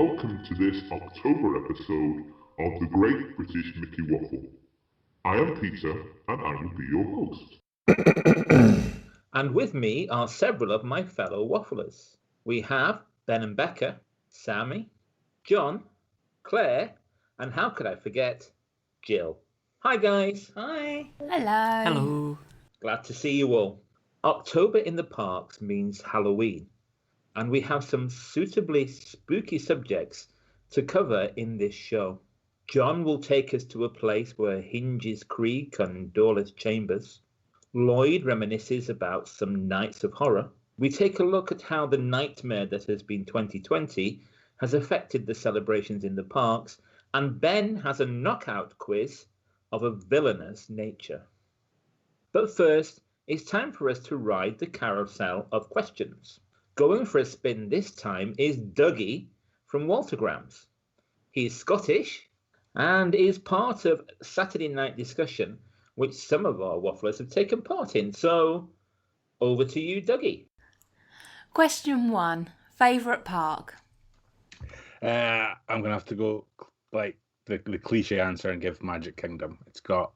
welcome to this October episode of the Great British Mickey Waffle. I am Peter, and I will be your host. And with me are several of my fellow wafflers. We have Ben and Becca, Sammy, John, Claire, and how could I forget, Jill. Hi guys. Hi. Hello. Hello. Glad to see you all. October in the parks means Halloween, and we have some suitably spooky subjects to cover in this show. John will take us to a place where hinges creak and doorless chambers. Lloyd reminisces about some nights of horror. We take a look at how the nightmare that has been 2020 has affected the celebrations in the parks, and Ben has a knockout quiz of a villainous nature. But first, it's time for us to ride the Carousel of Questions. Going for a spin this time is Dougie from Walt-O-Grams. He's Scottish and is part of Saturday Night Discussion, which some of our wafflers have taken part in. So, over to you, Dougie. Question 1. Favourite park? I'm going to have to go like the cliche answer and give Magic Kingdom. It's got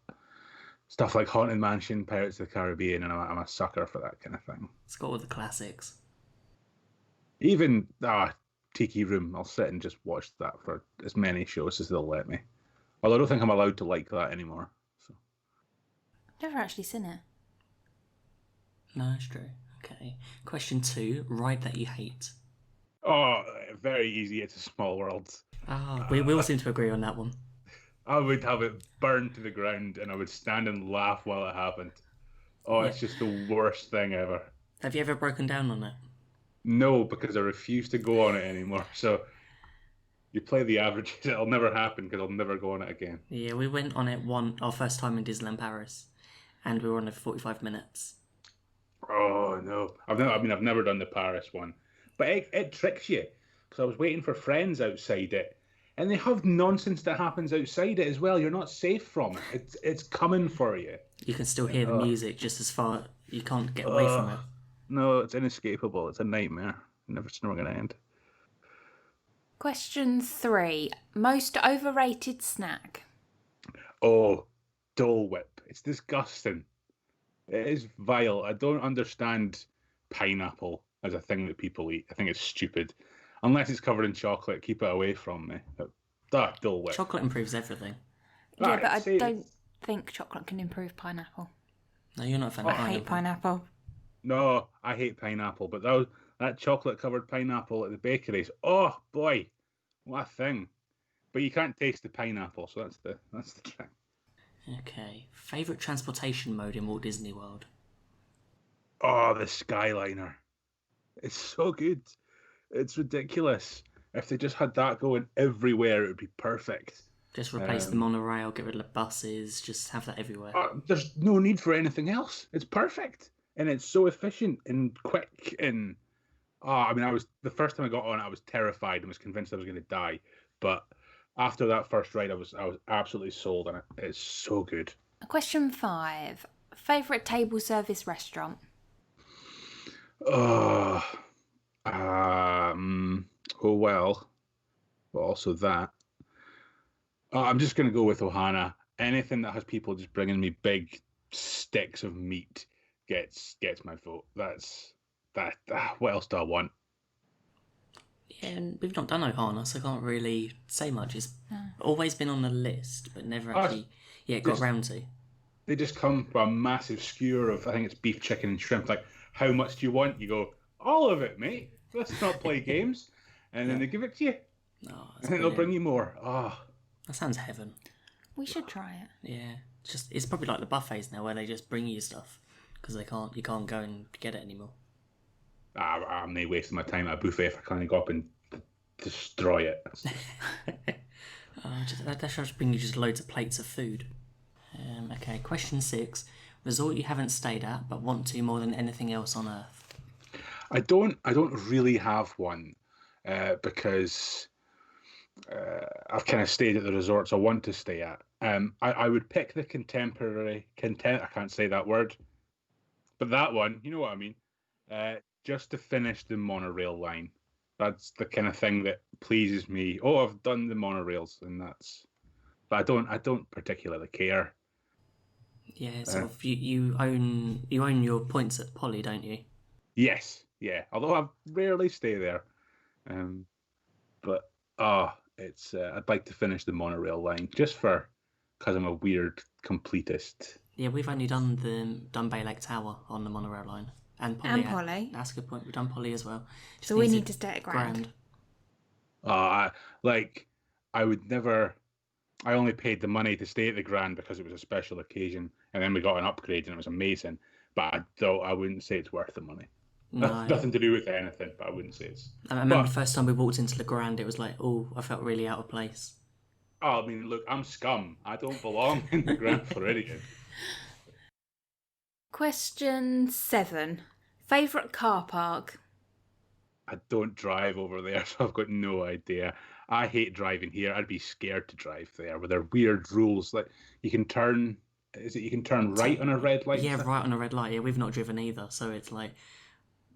stuff like Haunted Mansion, Pirates of the Caribbean, and I'm a sucker for that kind of thing. It's got all the classics. Even Tiki Room, I'll sit and just watch that for as many shows as they'll let me. Although I don't think I'm allowed to like that anymore. So. Never actually seen it. No, it's true. Okay. Question 2. Ride that you hate. Oh, very easy. It's a Small World. We all seem to agree on that one. I would have it burned to the ground and I would stand and laugh while it happened. Oh, It's just the worst thing ever. Have you ever broken down on it? No, because I refuse to go on it anymore. So you play the averages, it'll never happen because I'll never go on it again. Yeah, we went on it our first time in Disneyland Paris, and we were on it for 45 minutes. Oh no, I've never done the Paris one, but it tricks you because I was waiting for friends outside it, and they have nonsense that happens outside it as well. You're not safe from it. It's coming for you. You can still hear the music just as far. You can't get away from it. No, it's inescapable. It's a nightmare. It's never going to end. Question 3. Most overrated snack? Oh, Dole Whip. It's disgusting. It is vile. I don't understand pineapple as a thing that people eat. I think it's stupid. Unless it's covered in chocolate, keep it away from me. Dole Whip. Chocolate improves everything. Yeah, but I don't think chocolate can improve pineapple. No, you're not a fan of pineapple. I hate pineapple. No, I hate pineapple, but that chocolate-covered pineapple at the bakeries, oh boy, what a thing. But you can't taste the pineapple, so that's the thing. Okay. Favourite transportation mode in Walt Disney World? Oh, the Skyliner. It's so good. It's ridiculous. If they just had that going everywhere, it would be perfect. Just replace the monorail, get rid of the buses, just have that everywhere. There's no need for anything else. It's perfect. And it's so efficient and quick and... the first time I got on it, I was terrified and was convinced I was going to die. But after that first ride, I was absolutely sold on it. It's so good. Question 5. Favourite table service restaurant? But also that. I'm just going to go with Ohana. Anything that has people just bringing me big sticks of meat gets my vote. That's that. What else do I want? Yeah, and we've not done Ohana, so I can't really say much. It's always been on the list, but never actually got round to. They just come with a massive skewer of, I think it's beef, chicken, and shrimp. Like, how much do you want? You go, all of it, mate. Let's not play games. And then they give it to you. Oh, and then they'll bring you more. That sounds heaven. We should try it. Yeah, it's probably like the buffets now, where they just bring you stuff because you can't go and get it anymore. I'm not wasting my time at a buffet if I can't go up and destroy it. That should just bring you just loads of plates of food. Okay, question 6. Resort you haven't stayed at but want to more than anything else on Earth? I don't really have one because I've kind of stayed at the resorts I want to stay at. I would pick the contemporary I can't say that word, but that one, you know what I mean. Just to finish the monorail line. That's the kind of thing that pleases me. Oh, I've done the monorails, and that's. But I don't particularly care. Yeah, sort of. You own your points at Poly, don't you? Yes, yeah. Although I rarely stay there, but it's. I'd like to finish the monorail line just because I'm a weird completist. Yeah, we've only done Bay Lake Tower on the monorail line. And Polly. And Polly. That's a good point. We've done Polly as well. So we need to stay at Grand. I would never. I only paid the money to stay at the Grand because it was a special occasion, and then we got an upgrade and it was amazing. But I wouldn't say it's worth the money. No. Nothing to do with anything, but I wouldn't say it's. I remember the first time we walked into the Grand, it was like, oh, I felt really out of place. Oh, I mean, look, I'm scum. I don't belong in the Grand Floridian. Question 7. Favourite car park? I don't drive over there, so I've got no idea. I hate driving here. I'd be scared to drive there with their weird rules. Like you can turn, you can turn right on a red light? Yeah, right on a red light. Yeah, we've not driven either, so it's like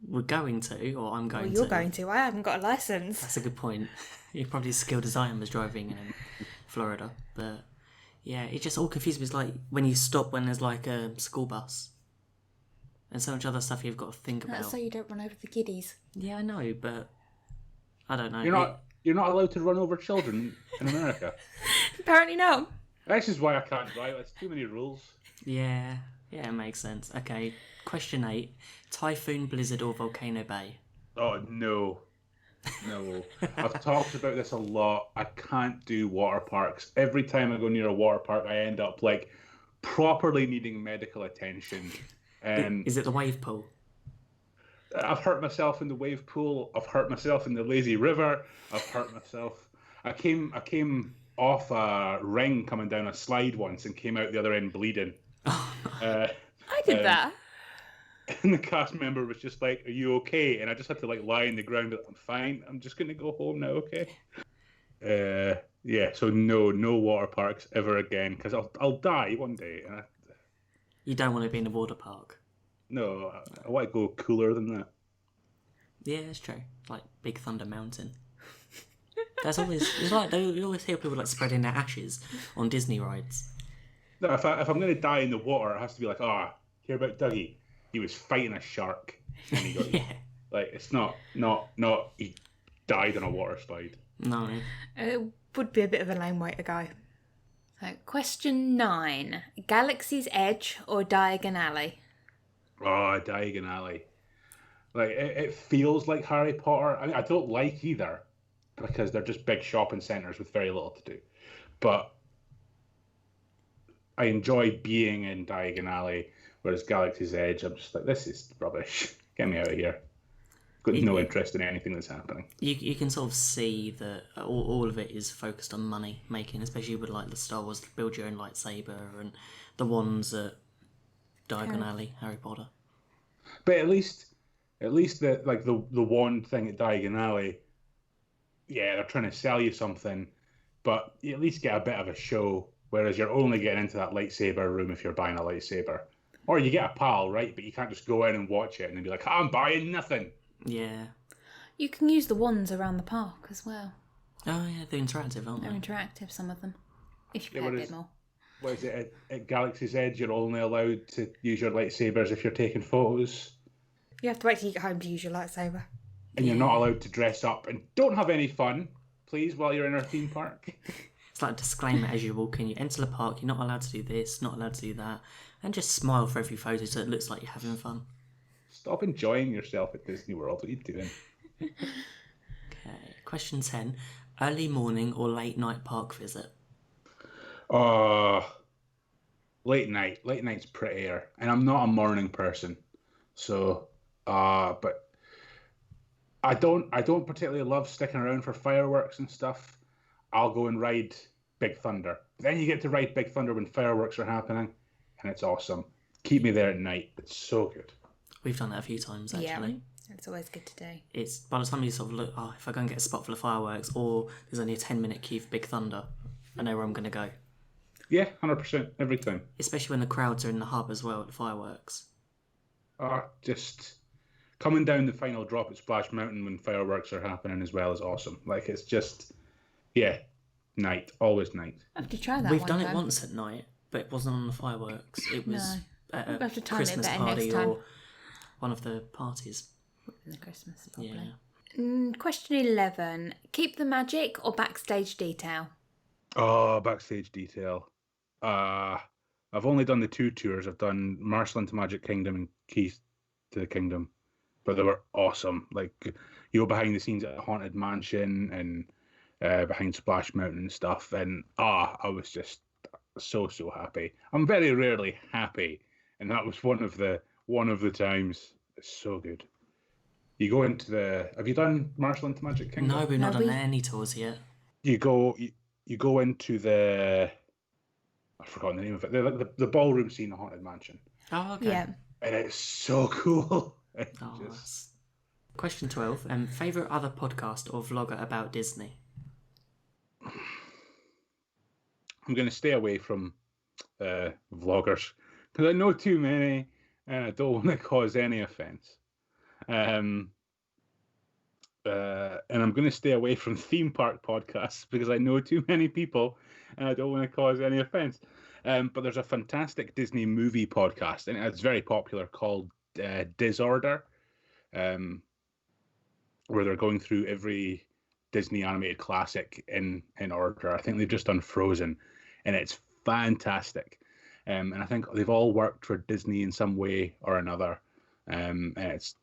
we're going to, or I'm going to. You're going to. I haven't got a licence. That's a good point. You're probably as skilled as I am as driving in Florida, but yeah, it just all confuses me. It's like when you stop when there's like a school bus. And so much other stuff you've got to think about. That's so you don't run over the kiddies. Yeah, I know, but I don't know. You're not allowed to run over children in America. Apparently not. This is why I can't drive. There's too many rules. Yeah, it makes sense. Okay, question 8: Typhoon, Blizzard, or Volcano Bay? Oh no. I've talked about this a lot. I can't do water parks. Every time I go near a water park, I end up like properly needing medical attention. Is it the wave pool? I've hurt myself in the wave pool. I've hurt myself in the lazy river. I've hurt myself. I came off a ring coming down a slide once and came out the other end bleeding. Oh, I did that. And the cast member was just like, "Are you okay?" And I just had to like lie in the ground. But I'm fine. I'm just gonna go home now. Okay. Yeah. So no water parks ever again because I'll die one day. And you don't want to be in a water park. No, I want to go cooler than that. Yeah, it's true. Like Big Thunder Mountain. There's always it's like you always hear people like spreading their ashes on Disney rides. No, if I'm going to die in the water, it has to be like, hear about Dougie? He was fighting a shark and he got yeah. like it's not he died on a water slide. No. It would be a bit of a lame way to go. So, question 9: Galaxy's Edge or Diagon Alley? Oh, Diagon Alley. Like it feels like Harry Potter. I mean, I don't like either because they're just big shopping centres with very little to do. But I enjoy being in Diagon Alley, whereas Galaxy's Edge, I'm just like, this is rubbish. Get me out of here. Got no interest in anything that's happening. You can sort of see that all of it is focused on money making, especially with like the Star Wars build your own lightsaber and the wands at Diagon Alley, Harry Potter. But at least the wand thing at Diagon Alley, yeah, they're trying to sell you something, but you at least get a bit of a show. Whereas you're only getting into that lightsaber room if you're buying a lightsaber, or you get a pal, right? But you can't just go in and watch it and then be like, I'm buying nothing. Yeah. You can use the wands around the park as well. Oh yeah, they're interactive, aren't they? They're interactive, some of them. If you pay a bit more. What is it? At Galaxy's Edge, you're only allowed to use your lightsabers if you're taking photos. You have to wait till you get home to use your lightsaber. And you're not allowed to dress up. And don't have any fun, please, while you're in our theme park. It's like a disclaimer as you walk in. You enter the park, you're not allowed to do this, not allowed to do that. And just smile for every photo so it looks like you're having fun. Stop enjoying yourself at Disney World. What are you doing? Okay, question 10. Early morning or late night park visit? Late night. Late night's prettier. And I'm not a morning person. So, but I don't particularly love sticking around for fireworks and stuff. I'll go and ride Big Thunder. Then you get to ride Big Thunder when fireworks are happening, and it's awesome. Keep me there at night. It's so good. We've done that a few times, actually. Yeah, it's always good to do. It's by the time you sort of look, if I go and get a spot for the fireworks, or there's only a 10-minute queue for Big Thunder, I know where I'm going to go. Yeah, 100% every time. Especially when the crowds are in the hub as well at the fireworks. Just coming down the final drop at Splash Mountain when fireworks are happening as well is awesome. Like, it's just, yeah, night, always night. I have to try that. We've one done time. it once at night, but it wasn't on the fireworks. It was No. at We'll a have to time it Christmas better party next time. or one of the parties. In the Christmas, probably. Yeah. Question 11. Keep the magic or backstage detail? Oh, backstage detail. I've only done the 2 tours. I've done Marshland to Magic Kingdom and Keith to the Kingdom, but they were awesome. Like, you go behind the scenes at Haunted Mansion and behind Splash Mountain and stuff, and I was just so happy. I'm very rarely happy, and that was one of the times. It's so good. You go into the. Have you done Marshland to Magic Kingdom? No, we've not done any tours yet. You go into the. I've forgotten the name of it. The ballroom scene in Haunted Mansion. Oh, okay. Yeah. And it's so cool. Question 12. Favorite other podcast or vlogger about Disney? I'm going to stay away from vloggers because I know too many and I don't want to cause any offense. And I'm going to stay away from theme park podcasts because I know too many people and I don't want to cause any offense. But there's a fantastic Disney movie podcast, and it's very popular, called Disorder, where they're going through every Disney animated classic in order. I think they've just done Frozen, and it's fantastic. And I think they've all worked for Disney in some way or another. And it's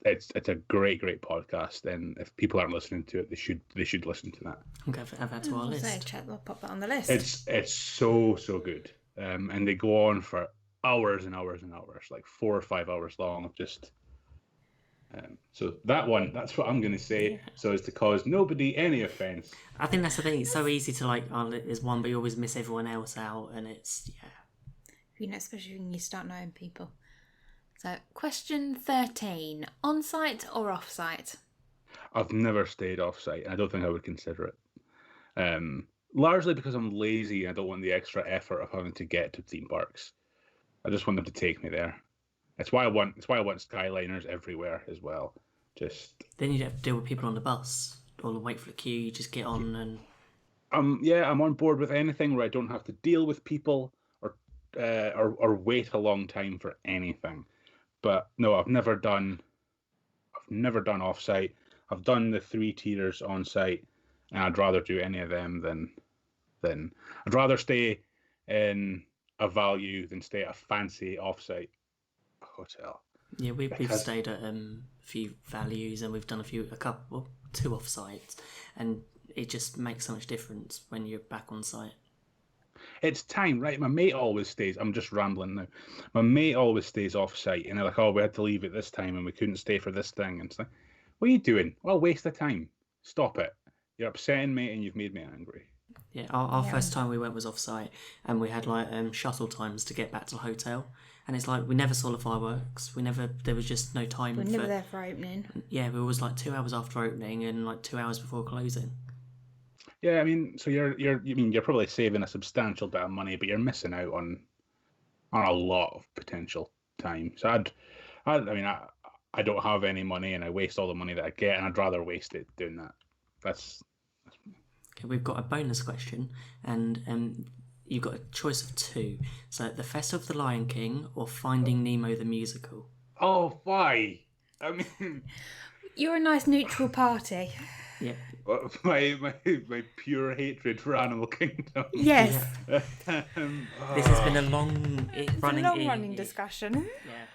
a great podcast, and if people aren't listening to it, they should listen to that. Okay, add that to our list. I'll pop that on the list. It's so good, and they go on for hours and hours and hours, like 4 or 5 hours long of just. So that's what I'm going to say, yeah. So as to cause nobody any offense. I think that's the thing. It's so easy to like, there's one, but you always miss everyone else out, and it's especially when you start knowing people. So, question 13. On-site or off-site? I've never stayed off-site. I don't think I would consider it. Largely because I'm lazy and I don't want the extra effort of having to get to theme parks. I just want them to take me there. That's why I want Skyliners everywhere as well. Then you'd have to deal with people on the bus or wait for the queue. You just get on and. I'm on board with anything where I don't have to deal with people or wait a long time for anything. But no, I've never done off-site. I've done the 3 tiers on-site, and I'd rather do any of them than I'd rather stay in a value than stay at a fancy off-site hotel. Yeah, we've stayed at a few values, and we've done 2 off-sites, and it just makes so much difference when you're back on site. It's time, right? My mate always stays. I'm just rambling now. My mate always stays off-site, and they're like, "Oh, we had to leave at this time, and we couldn't stay for this thing." And it's like, "What are you doing? Well, waste of time. Stop it. You're upsetting me, and you've made me angry." Yeah, our first time we went was off-site, and we had like shuttle times to get back to the hotel, and it's like we never saw the fireworks. There was just no time. We're never there for opening. Yeah, we was like 2 hours after opening and like 2 hours before closing. Yeah, I mean, so you're probably saving a substantial bit of money, but you're missing out on a lot of potential time. So I don't have any money, and I waste all the money that I get, and I'd rather waste it doing that. That's... Okay, we've got a bonus question, and you've got a choice of 2. So, The Festival of the Lion King or Finding Nemo the Musical? Oh, why? I mean... You're a nice neutral party. Yeah. My pure hatred for Animal Kingdom. Yes. This has been a long-running discussion. Yeah.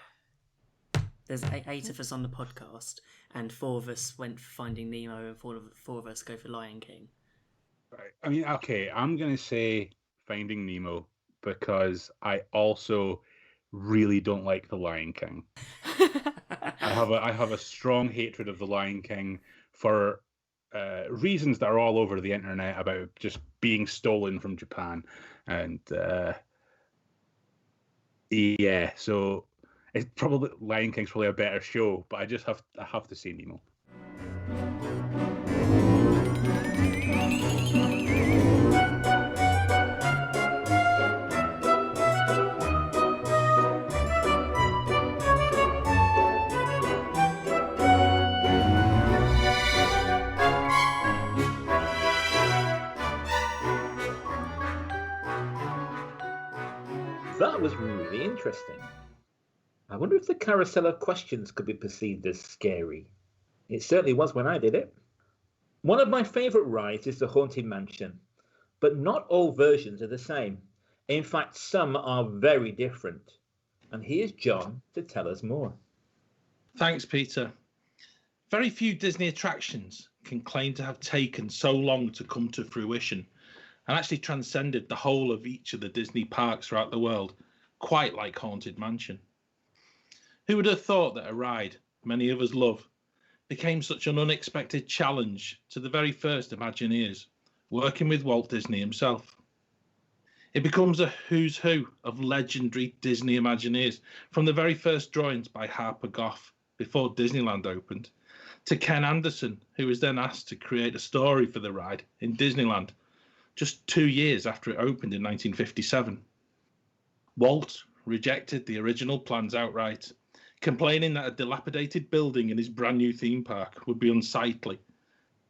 There's 8 of us on the podcast, and 4 of us went for Finding Nemo, and 4 of us go for Lion King. Right. I mean, okay, I'm going to say Finding Nemo because I also really don't like the Lion King. I have a strong hatred of the Lion King for reasons that are all over the internet about just being stolen from Japan, and so it's probably Lion King's probably a better show, but I have to say Nemo. that was really interesting. I wonder if the Carousel of Questions could be perceived as scary. It certainly was when I did it. One of my favourite rides is the Haunted Mansion, but not all versions are the same. In fact, some are very different. And here's John to tell us more. Thanks, Peter. Very few Disney attractions can claim to have taken so long to come to fruition and actually transcended the whole of each of the Disney parks throughout the world, quite like Haunted Mansion. Who would have thought that a ride many of us love became such an unexpected challenge to the very first Imagineers, working with Walt Disney himself? It becomes a who's who of legendary Disney Imagineers, from the very first drawings by Harper Goff before Disneyland opened, to Ken Anderson, who was then asked to create a story for the ride in Disneyland just 2 years after it opened in 1957. Walt rejected the original plans outright, complaining that a dilapidated building in his brand new theme park would be unsightly.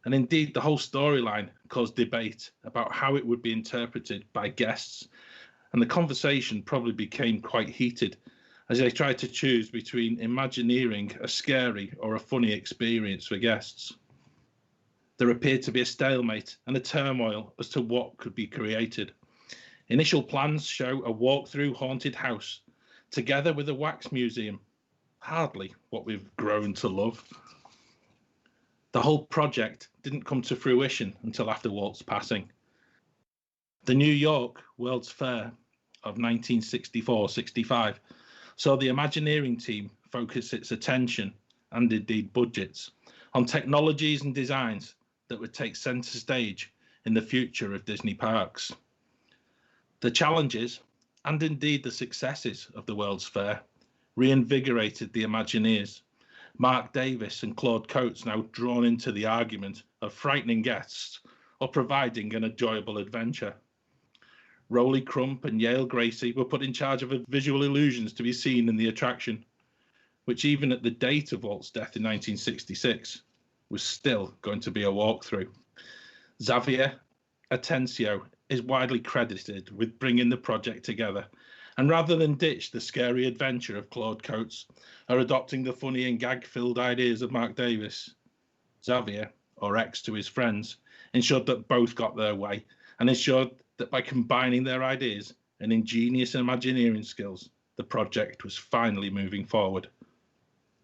And indeed, the whole storyline caused debate about how it would be interpreted by guests. And the conversation probably became quite heated as they tried to choose between Imagineering a scary or a funny experience for guests. There appeared to be a stalemate and a turmoil as to what could be created. Initial plans show a walk-through haunted house, together with a wax museum. Hardly what we've grown to love. The whole project didn't come to fruition until after Walt's passing. The New York World's Fair of 1964-65 saw the Imagineering team focus its attention, and indeed budgets, on technologies and designs that would take centre stage in the future of Disney parks. The challenges, and indeed the successes of the World's Fair, reinvigorated the Imagineers. Mark Davis and Claude Coates now drawn into the argument of frightening guests or providing an enjoyable adventure. Rowley Crump and Yale Gracie were put in charge of visual illusions to be seen in the attraction, which even at the date of Walt's death in 1966 was still going to be a walkthrough. Xavier Atencio is widely credited with bringing the project together, and rather than ditch the scary adventure of Claude Coates or adopting the funny and gag-filled ideas of Mark Davis, Xavier, or X to his friends, ensured that both got their way and ensured that by combining their ideas and ingenious Imagineering skills, the project was finally moving forward.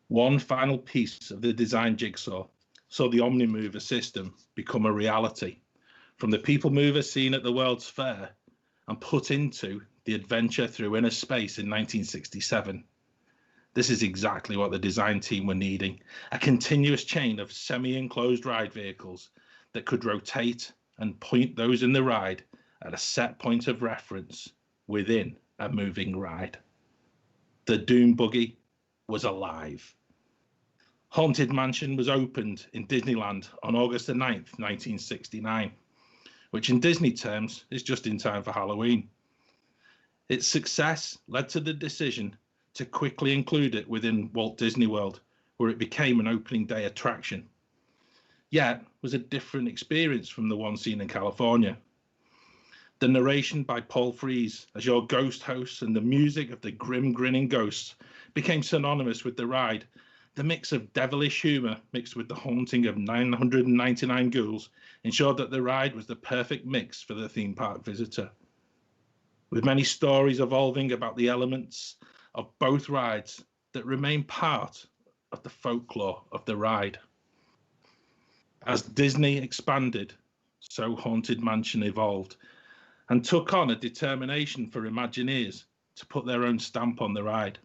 One final piece of the design jigsaw saw the Omnimover system become a reality, from the People Mover seen at the World's Fair and put into the Adventure Through Inner Space in 1967. This is exactly what the design team were needing, a continuous chain of semi-enclosed ride vehicles that could rotate and point those in the ride at a set point of reference within a moving ride. The Doom Buggy was alive. Haunted Mansion was opened in Disneyland on August the 9th, 1969, which in Disney terms is just in time for Halloween. Its success led to the decision to quickly include it within Walt Disney World, where it became an opening day attraction. Yet was a different experience from the one seen in California. The narration by Paul Frees as your ghost host and the music of the grim grinning ghosts became synonymous with the ride. The mix of devilish humour mixed with the haunting of 999 ghouls ensured that the ride was the perfect mix for the theme park visitor. With many stories evolving about the elements of both rides that remain part of the folklore of the ride. As Disney expanded, so Haunted Mansion evolved and took on a determination for Imagineers to put their own stamp on the ride.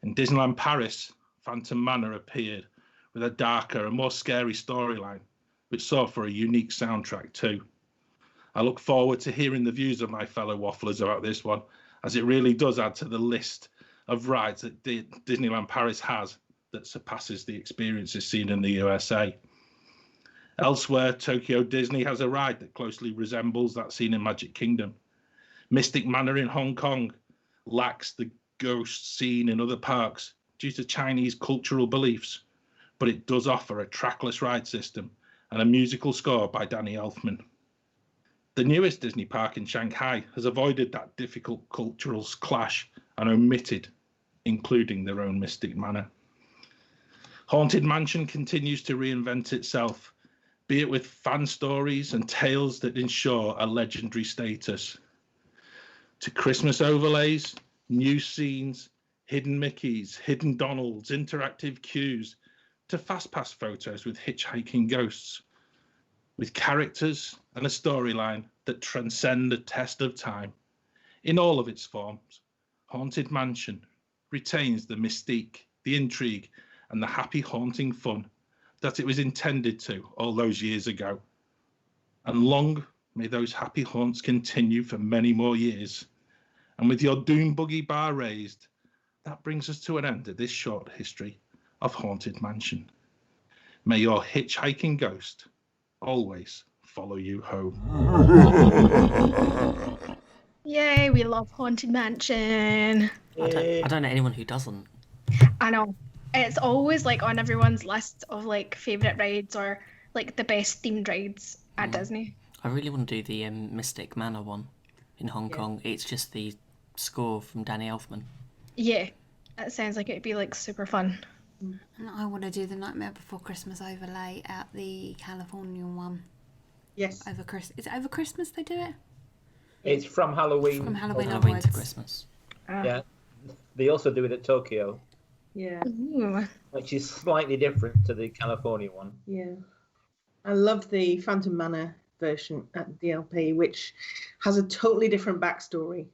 In Disneyland Paris, Phantom Manor appeared with a darker and more scary storyline, which saw for a unique soundtrack too. I look forward to hearing the views of my fellow wafflers about this one, as it really does add to the list of rides that Disneyland Paris has that surpasses the experiences seen in the USA. Elsewhere, Tokyo Disney has a ride that closely resembles that seen in Magic Kingdom. Mystic Manor in Hong Kong lacks the ghost seen in other parks due to Chinese cultural beliefs, but it does offer a trackless ride system and a musical score by Danny Elfman. The newest Disney park in Shanghai has avoided that difficult cultural clash and omitted including their own Mystic Manor. Haunted Mansion continues to reinvent itself, be it with fan stories and tales that ensure a legendary status, to Christmas overlays, new scenes, hidden Mickeys, hidden Donalds, interactive queues, to fast pass photos with hitchhiking ghosts, with characters and a storyline that transcend the test of time. In all of its forms, Haunted Mansion retains the mystique, the intrigue, and the happy haunting fun that it was intended to all those years ago. And long may those happy haunts continue for many more years. And with your doom buggy bar raised, that brings us to an end of this short history of Haunted Mansion. May your hitchhiking ghost always follow you home. Yay, we love Haunted Mansion. I don't know anyone who doesn't. I know. It's always like on everyone's list of like favourite rides or like the best themed rides at Disney. I really want to do the Mystic Manor one in Hong Kong. It's just the score from Danny Elfman. Yeah, it sounds like it'd be like super fun. And I want to do the Nightmare Before Christmas overlay at the California one. Yes. Over Christmas. Is it over Christmas they do it? It's from Halloween. From Halloween Halloween onwards. to Christmas. Yeah. They also do it at Tokyo, Yeah. Ooh. which is slightly different to the California one. Yeah. I love the Phantom Manor version at DLP, which has a totally different backstory.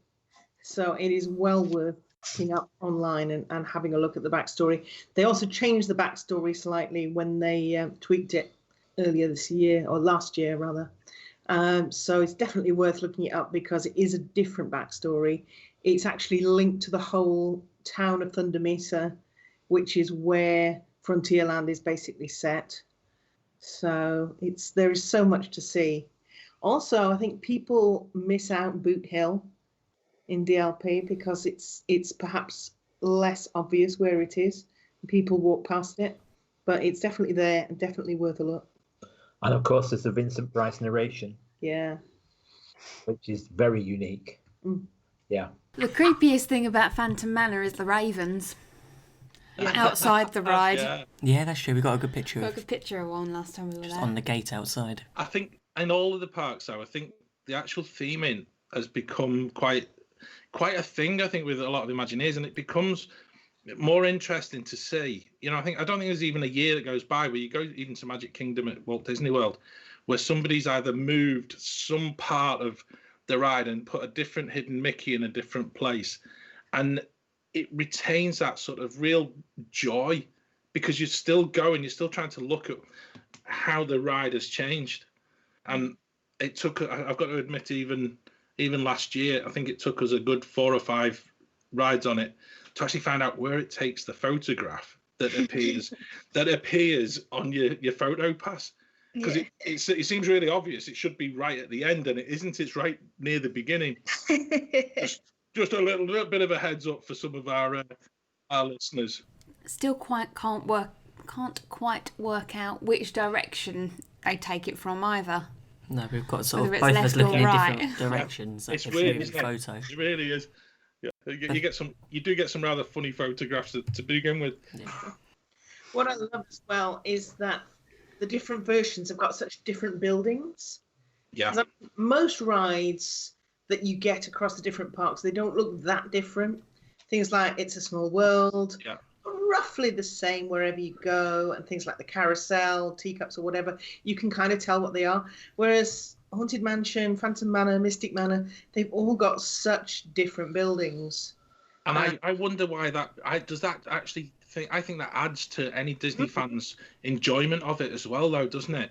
So it is well worth looking up online and having a look at the backstory. They also changed the backstory slightly when they tweaked it earlier this year, or last year rather. So it's definitely worth looking it up because it is a different backstory. It's actually linked to the whole town of Thunder Mesa, which is where Frontierland is basically set. So there is so much to see. Also, I think people miss out Boot Hill in DLP because it's perhaps less obvious where it is. People walk past it, but it's definitely there and definitely worth a look. And of course, there's the Vincent Price narration, Yeah. which is very unique. Mm. Yeah. The creepiest thing about Phantom Manor is the ravens outside the ride. Yeah. Yeah, that's true. We got a good picture Got a of good picture of one last time we were just there. on the gate outside. I think in all of the parks, though, I think the actual theming has become quite a thing. I think with a lot of Imagineers, and it becomes more interesting to see. You know, I don't think there's even a year that goes by where you go even to Magic Kingdom at Walt Disney World, where somebody's either moved some part of the ride and put a different hidden Mickey in a different place, and it retains that sort of real joy because you're still going, you're still trying to look at how the ride has changed. And it took, I've got to admit, even last year, I think it took us a good 4 or 5 rides on it to actually find out where it takes the photograph that appears on your photo pass. Because it seems really obvious. It should be right at the end, and it isn't. It's right near the beginning. just a little bit of a heads up for some of our listeners. Still can't quite work out which direction they take it from either. No, we've got sort of Whether both it's of us left or looking in right. different directions. It's It's weird, really isn't it? photo. It really is. Yeah, you do get some rather funny photographs to begin with. Yeah. What I love as well is that the different versions have got such different buildings. Yeah. 'Cause most rides that you get across the different parks, they don't look that different. Things like It's a Small World, Yeah. roughly the same wherever you go, and things like the Carousel, Teacups or whatever, you can kind of tell what they are. Whereas Haunted Mansion, Phantom Manor, Mystic Manor, they've all got such different buildings. And I wonder why does that actually I think that adds to any Disney fans' enjoyment of it as well, though, doesn't it?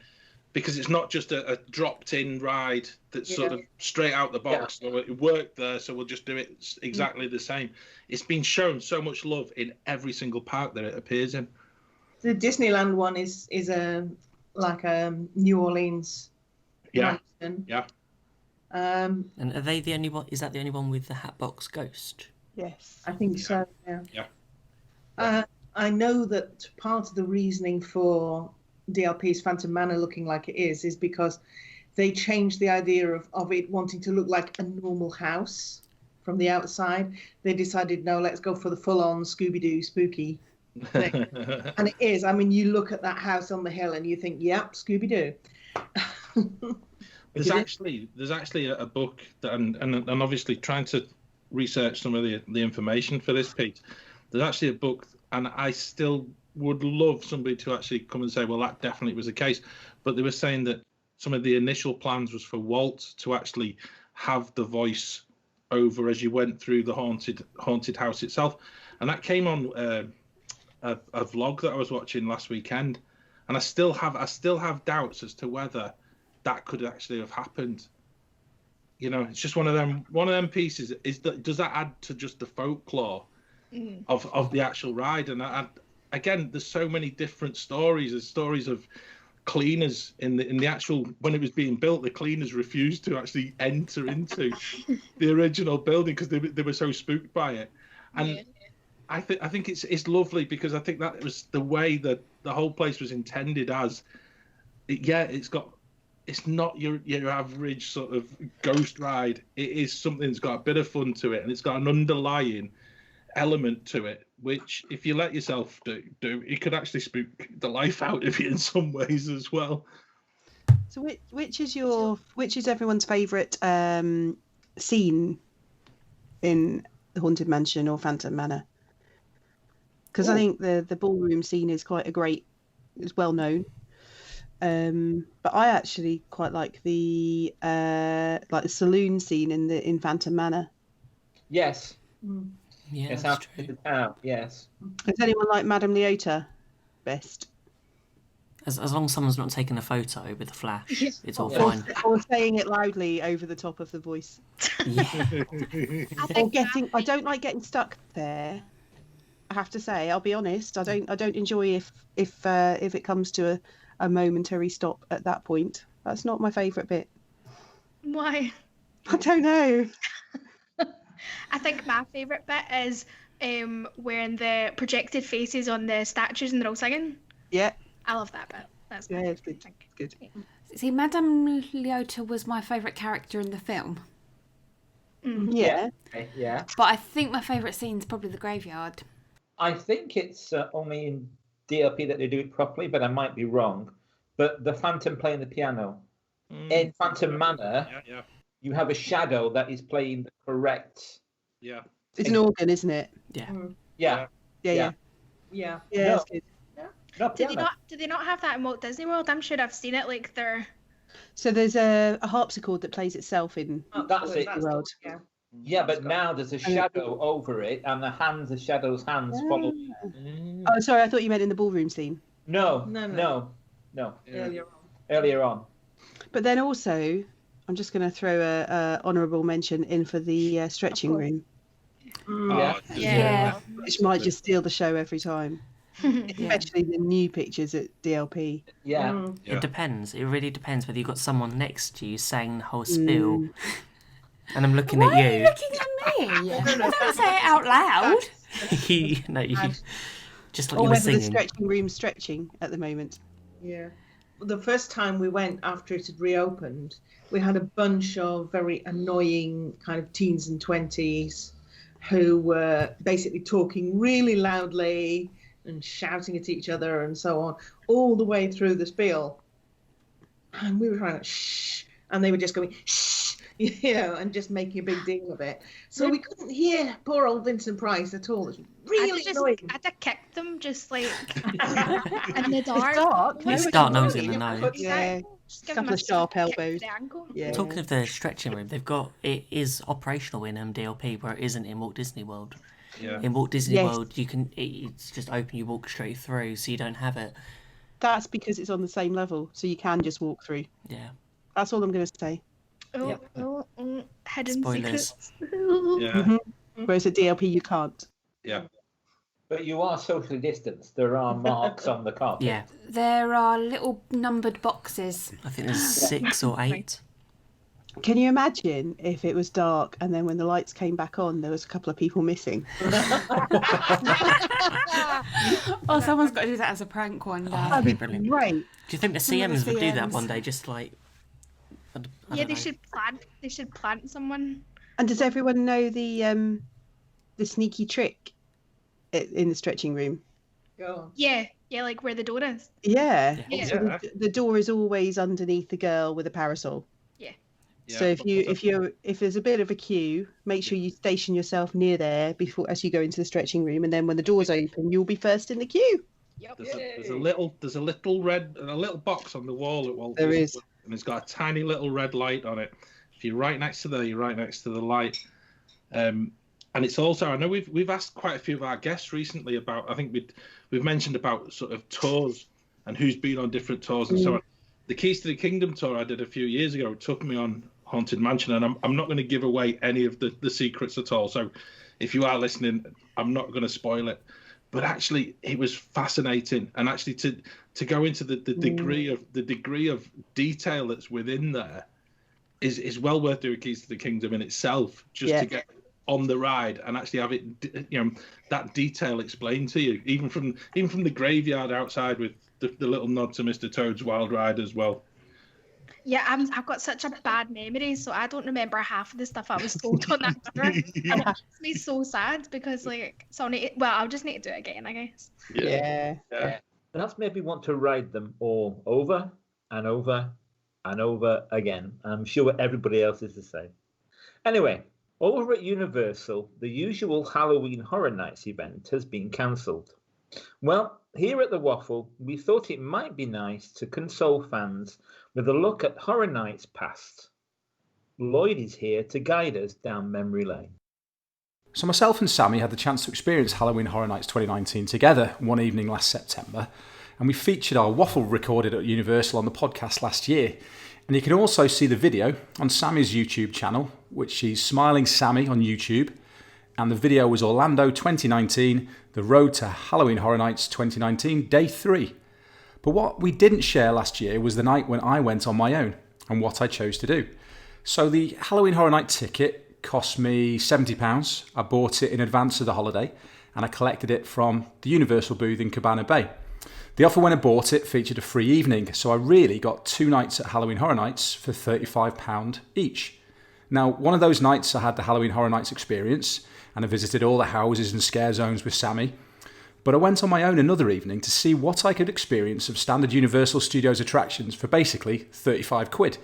Because it's not just a dropped-in ride that's sort of straight out the box. Yeah. So it worked there, so we'll just do it exactly the same. It's been shown so much love in every single park that it appears in. The Disneyland one is like a New Orleans. Yeah. Mansion. Yeah. And are they the only one? Is that the only one with the Hatbox Ghost? Yes, I think so. Yeah. Yeah. I know that part of the reasoning for DLP's Phantom Manor looking like it is because they changed the idea of it wanting to look like a normal house from the outside. They decided, no, let's go for the full-on Scooby-Doo spooky thing. And it is. I mean, you look at that house on the hill and you think, yep, Scooby-Doo. There's actually a book that, and obviously trying to research some of the information for this piece. There's actually a book, and I still would love somebody to actually come and say, well, that definitely was the case. But they were saying that some of the initial plans was for Walt to actually have the voice over as you went through the haunted house itself, and that came on a vlog that I was watching last weekend, and I still have doubts as to whether that could actually have happened. You know, it's just one of them pieces. Does that add to just the folklore of the actual ride? And again, there's so many different stories. There's stories of cleaners in the actual, when it was being built, the cleaners refused to actually enter into the original building because they were so spooked by it. And I think it's lovely, because I think that was the way that the whole place was intended as. It's not your average sort of ghost ride. It is something that's got a bit of fun to it, and it's got an underlying element to it, which if you let yourself do, it could actually spook the life out of you in some ways as well. So which is everyone's favourite scene in the Haunted Mansion or Phantom Manor? Because I think the ballroom scene is it's well known. But I actually quite like the saloon scene in Phantom Manor. Yes. Yeah, Yes, that's out true. of the town. Yes. Does anyone like Madame Leota best? As long as someone's not taking a photo with a flash, it's all Yeah. fine. Or saying it loudly over the top of the voice. Yeah. I don't like getting stuck there. I have to say, I'll be honest. I don't enjoy if it comes to a momentary stop at that point. That's not my favourite bit. Why? I don't know. I think my favourite bit is when the projected faces on the statues and they're all singing. Yeah. I love that bit. That's Yeah, my it's good. favourite. It's good. See, Madame Leota was my favourite character in the film, Yeah. Yeah. but I think my favourite scene is probably the graveyard. I think it's only in DLP that they do it properly, but I might be wrong. But the Phantom playing the piano in Phantom Manor, you have a shadow that is playing the correct. Yeah. It's an organ, isn't it? Yeah. Yeah. Yeah. Yeah. Yeah, No. it's good. Not Did piano. they not have that in Walt Disney World? I'm sure I've seen it. Like they're So there's a harpsichord that plays itself in That's it. the world. Yeah. Yeah, but now there's a shadow over it, and the shadow's hands follow. Oh, sorry, I thought you meant in the ballroom scene. No. Earlier on. But then also, I'm just going to throw a honourable mention in for the stretching room, Yeah. which might just steal the show every time, especially the new pictures at DLP. Yeah. It depends. It really depends whether you've got someone next to you saying the whole spiel. And I'm looking Why at are you you. looking at me? I don't say it out loud. you just like Or you were whether the singing. stretching room's stretching at the moment. Yeah. The first time we went after it had reopened, we had a bunch of very annoying kind of teens and 20s who were basically talking really loudly and shouting at each other and so on, all the way through the spiel. And we were trying to shh, and they were just going shh, and just making a big deal of it. So we couldn't hear poor old Vincent Price at all. It was really annoying. I had to kick them just like in the dark. dark. It's dark, no one's in the know. Yeah. Just give Couple them of sharp kick to elbows. the ankle. Yeah. Talking of the stretching room, it is operational in DLP where it isn't in Walt Disney World. Yeah. In Walt Disney Yes. World, it's just open. You walk straight through, so you don't have it. That's because it's on the same level, so you can just walk through. Yeah. That's all I'm going to say. Hidden Spoilers. secrets. Yeah. Whereas at DLP, you can't. Yeah. But you are socially distanced. There are marks on the carpet. Yeah. There are little numbered boxes. I think there's 6 or 8. Can you imagine if it was dark and then when the lights came back on, there was a couple of people missing? Oh, someone's got to do that as a prank one day. That'd be brilliant. Great. Do you think the CMs would do that one day? Just like I Yeah, don't they know. should plant. They should plant someone. And does everyone know the sneaky trick in the stretching room? Go Yeah, like where the door is. Yeah. Yeah. So the door is always underneath the girl with a parasol. Yeah. So if there's a bit of a queue, make sure you station yourself near there before as you go into the stretching room, and then when the doors open, you'll be first in the queue. Yep. There's a little box on the wall at Walt. There is. And it's got a tiny little red light on it. If you're right next to there, you're right next to the light. And it's also, I know we've asked quite a few of our guests recently about, I think we've mentioned about sort of tours and who's been on different tours and so on. The Keys to the Kingdom tour I did a few years ago took me on Haunted Mansion, and I'm not going to give away any of the secrets at all. So if you are listening, I'm not going to spoil it. But actually, it was fascinating, and actually to go into the degree of detail that's within there is well worth doing Keys to the Kingdom in itself, just to get on the ride and actually have it, that detail explained to you, even from the graveyard outside with the little nod to Mr. Toad's Wild Ride as well. Yeah, I've got such a bad memory, so I don't remember half of the stuff I was told on that tour. And it makes me so sad because, I'll just need to do it again, I guess. Yeah. Perhaps maybe want to ride them all over and over and over again. I'm sure everybody else is the same. Anyway, over at Universal, the usual Halloween Horror Nights event has been cancelled. Well, here at the Waffle, we thought it might be nice to console fans with a look at Horror Nights past. Lloyd is here to guide us down memory lane. So myself and Sammy had the chance to experience Halloween Horror Nights 2019 together one evening last September, and we featured our Waffle recorded at Universal on the podcast last year. And you can also see the video on Sammy's YouTube channel, which is Smiling Sammy on YouTube. And the video was Orlando 2019, the road to Halloween Horror Nights 2019, day 3. But what we didn't share last year was the night when I went on my own and what I chose to do. So the Halloween Horror Night ticket cost me £70. I bought it in advance of the holiday and I collected it from the Universal booth in Cabana Bay. The offer when I bought it featured a free evening, so I really got 2 nights at Halloween Horror Nights for £35 each. Now, one of those nights I had the Halloween Horror Nights experience, and I visited all the houses and scare zones with Sammy. But I went on my own another evening to see what I could experience of standard Universal Studios attractions for basically £35.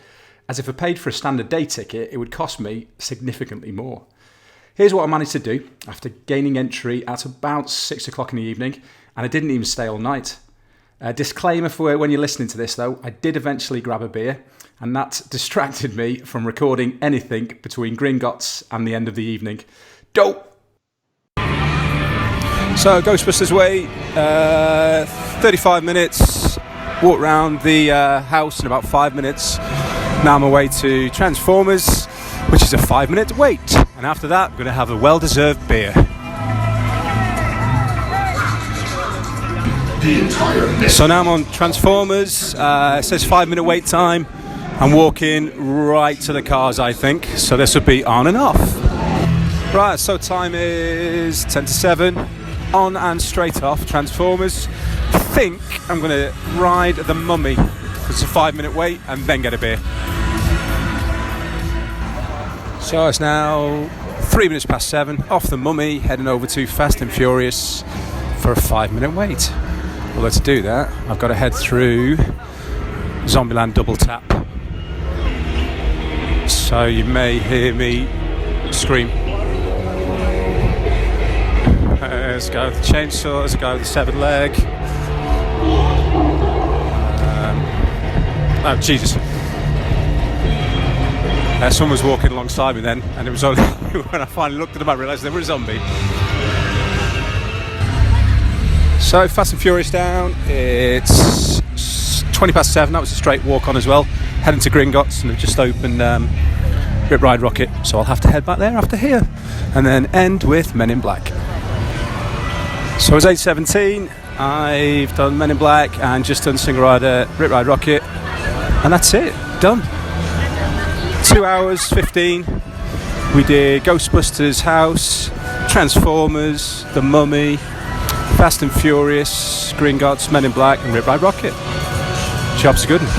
As if I paid for a standard day ticket, it would cost me significantly more. Here's what I managed to do after gaining entry at about 6 o'clock in the evening, and I didn't even stay all night. Disclaimer for when you're listening to this though, I did eventually grab a beer, and that distracted me from recording anything between Gringotts and the end of the evening. Dope! So Ghostbusters Way, 35 minutes, walk round the house in about 5 minutes. Now I'm away to Transformers, which is a 5-minute wait. And after that, I'm going to have a well-deserved beer. So now I'm on Transformers, it says 5-minute wait time. I'm walking right to the cars, I think, so this will be on and off. Right, so time is 10 to 7, on and straight off Transformers. I think I'm going to ride the Mummy, because it's a 5-minute wait, and then get a beer. So it's now 3 minutes past 7, off the Mummy, heading over to Fast and Furious for a 5-minute wait. Well, to do that, I've got to head through Zombieland Double Tap. So you may hear me scream. There's a guy with the chainsaw, there's a guy with the 7 leg. Oh, Jesus. Someone was walking alongside me then, and it was only when I finally looked at them I realised they were a zombie. So Fast and Furious down, it's 20 past 7, that was a straight walk on as well. Heading to Gringotts, and they've just opened Rip Ride Rocket, so I'll have to head back there after here. And then end with Men in Black. So it's 8:17, I've done Men in Black and just done Single Rider Rip Ride Rocket. And that's it, done. 2 hours 15. We did Ghostbusters House, Transformers, The Mummy, Fast and Furious, Gringotts, Men in Black and Rip Ride Rocket. Job's a good one.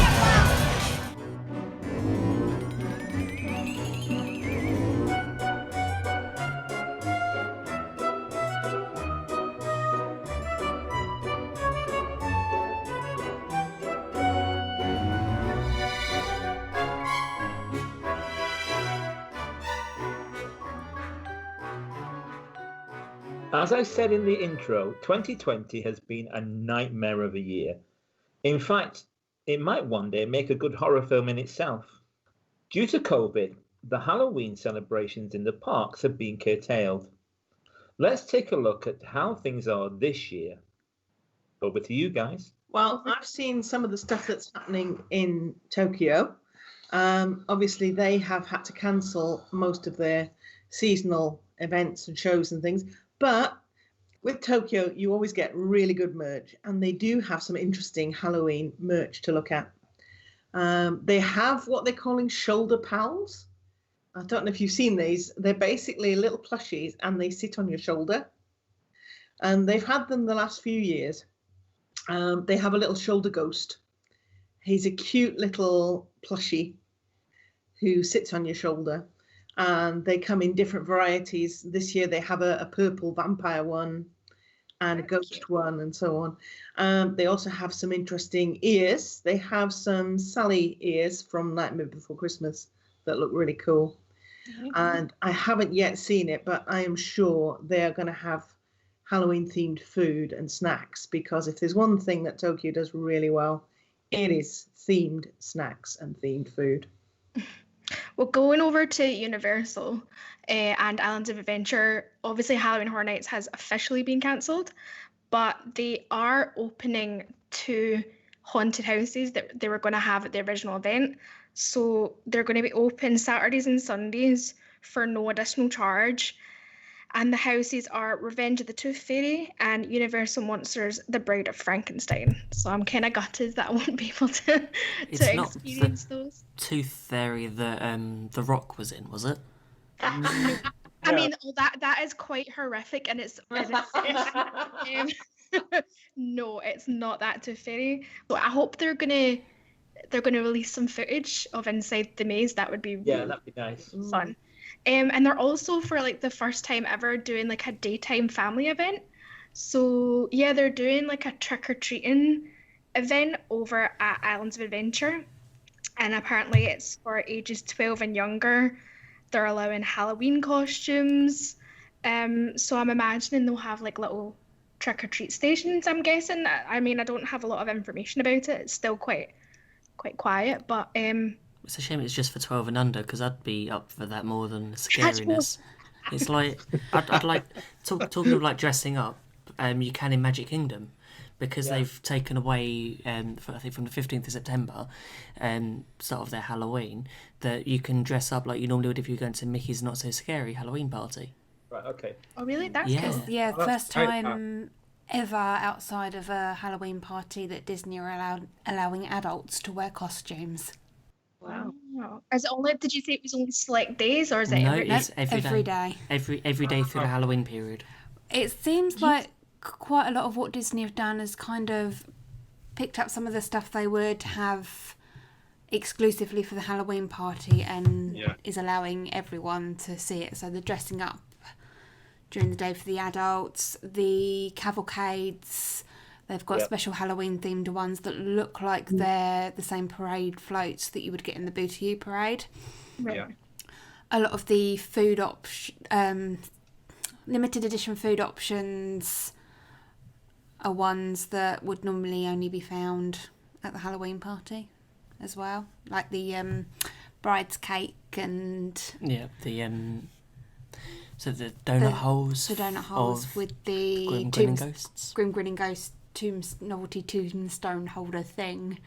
As I said in the intro, 2020 has been a nightmare of a year. In fact, it might one day make a good horror film in itself. Due to COVID, the Halloween celebrations in the parks have been curtailed. Let's take a look at how things are this year. Over to you guys. Well, I've seen some of the stuff that's happening in Tokyo. Obviously, they have had to cancel most of their seasonal events and shows and things. But with Tokyo, you always get really good merch. And they do have some interesting Halloween merch to look at. They have what they're calling shoulder pals. I don't know if you've seen these. They're basically little plushies and they sit on your shoulder. And they've had them the last few years. They have a little shoulder ghost. He's a cute little plushie who sits on your shoulder. And they come in different varieties. This year they have a purple vampire one and a ghost one and so on. They also have some interesting ears. They have some Sally ears from Nightmare Before Christmas that look really cool. And I haven't yet seen it, but I am sure they are going to have Halloween themed food and snacks, because if there's one thing that Tokyo does really well, it is themed snacks and themed food. Well, going over to Universal and Islands of Adventure, obviously Halloween Horror Nights has officially been cancelled, but they are opening 2 haunted houses that they were going to have at the original event. So they're going to be open Saturdays and Sundays for no additional charge. And the houses are Revenge of the Tooth Fairy and Universal Monsters, The Bride of Frankenstein. So I'm kind of gutted that I won't be able to experience those. Tooth Fairy that The Rock was in, was it? I mean, that is quite horrific, and it's no, it's not that Tooth Fairy. So I hope they're gonna release some footage of inside the maze. That would be that'd be nice. Fun. And they're also, for like the first time ever, doing like a daytime family event. So yeah, they're doing like a trick-or-treating event over at Islands of Adventure. And apparently it's for ages 12 and younger. They're allowing Halloween costumes. So I'm imagining they'll have like little trick-or-treat stations, I'm guessing. I mean, I don't have a lot of information about it. It's still quite quiet, but it's a shame it's just for 12 and under, because I'd be up for that more than the scariness. It's like I'd like talking of like dressing up. You can in Magic Kingdom, because they've taken away I think from the 15th of September, start of their Halloween, that you can dress up like you normally would if you were going to Mickey's Not So Scary Halloween party. Right. Okay. Oh really? That's cool. Yeah, first time ever outside of a Halloween party that Disney are allowing adults to wear costumes. Wow. Is it only? Did you say it was only select days, or is it every day? Every day through the Halloween period. It seems like quite a lot of what Disney have done is kind of picked up some of the stuff they would have exclusively for the Halloween party and is allowing everyone to see it. So they're dressing up during the day for the adults. The cavalcades, they've got special Halloween themed ones that look like they're the same parade floats that you would get in the Booty parade. Yeah. A lot of the food limited edition food options are ones that would normally only be found at the Halloween party as well, like the bride's cake and so the donut holes. The donut holes with the Grim Grinning Ghost novelty tombstone holder thing,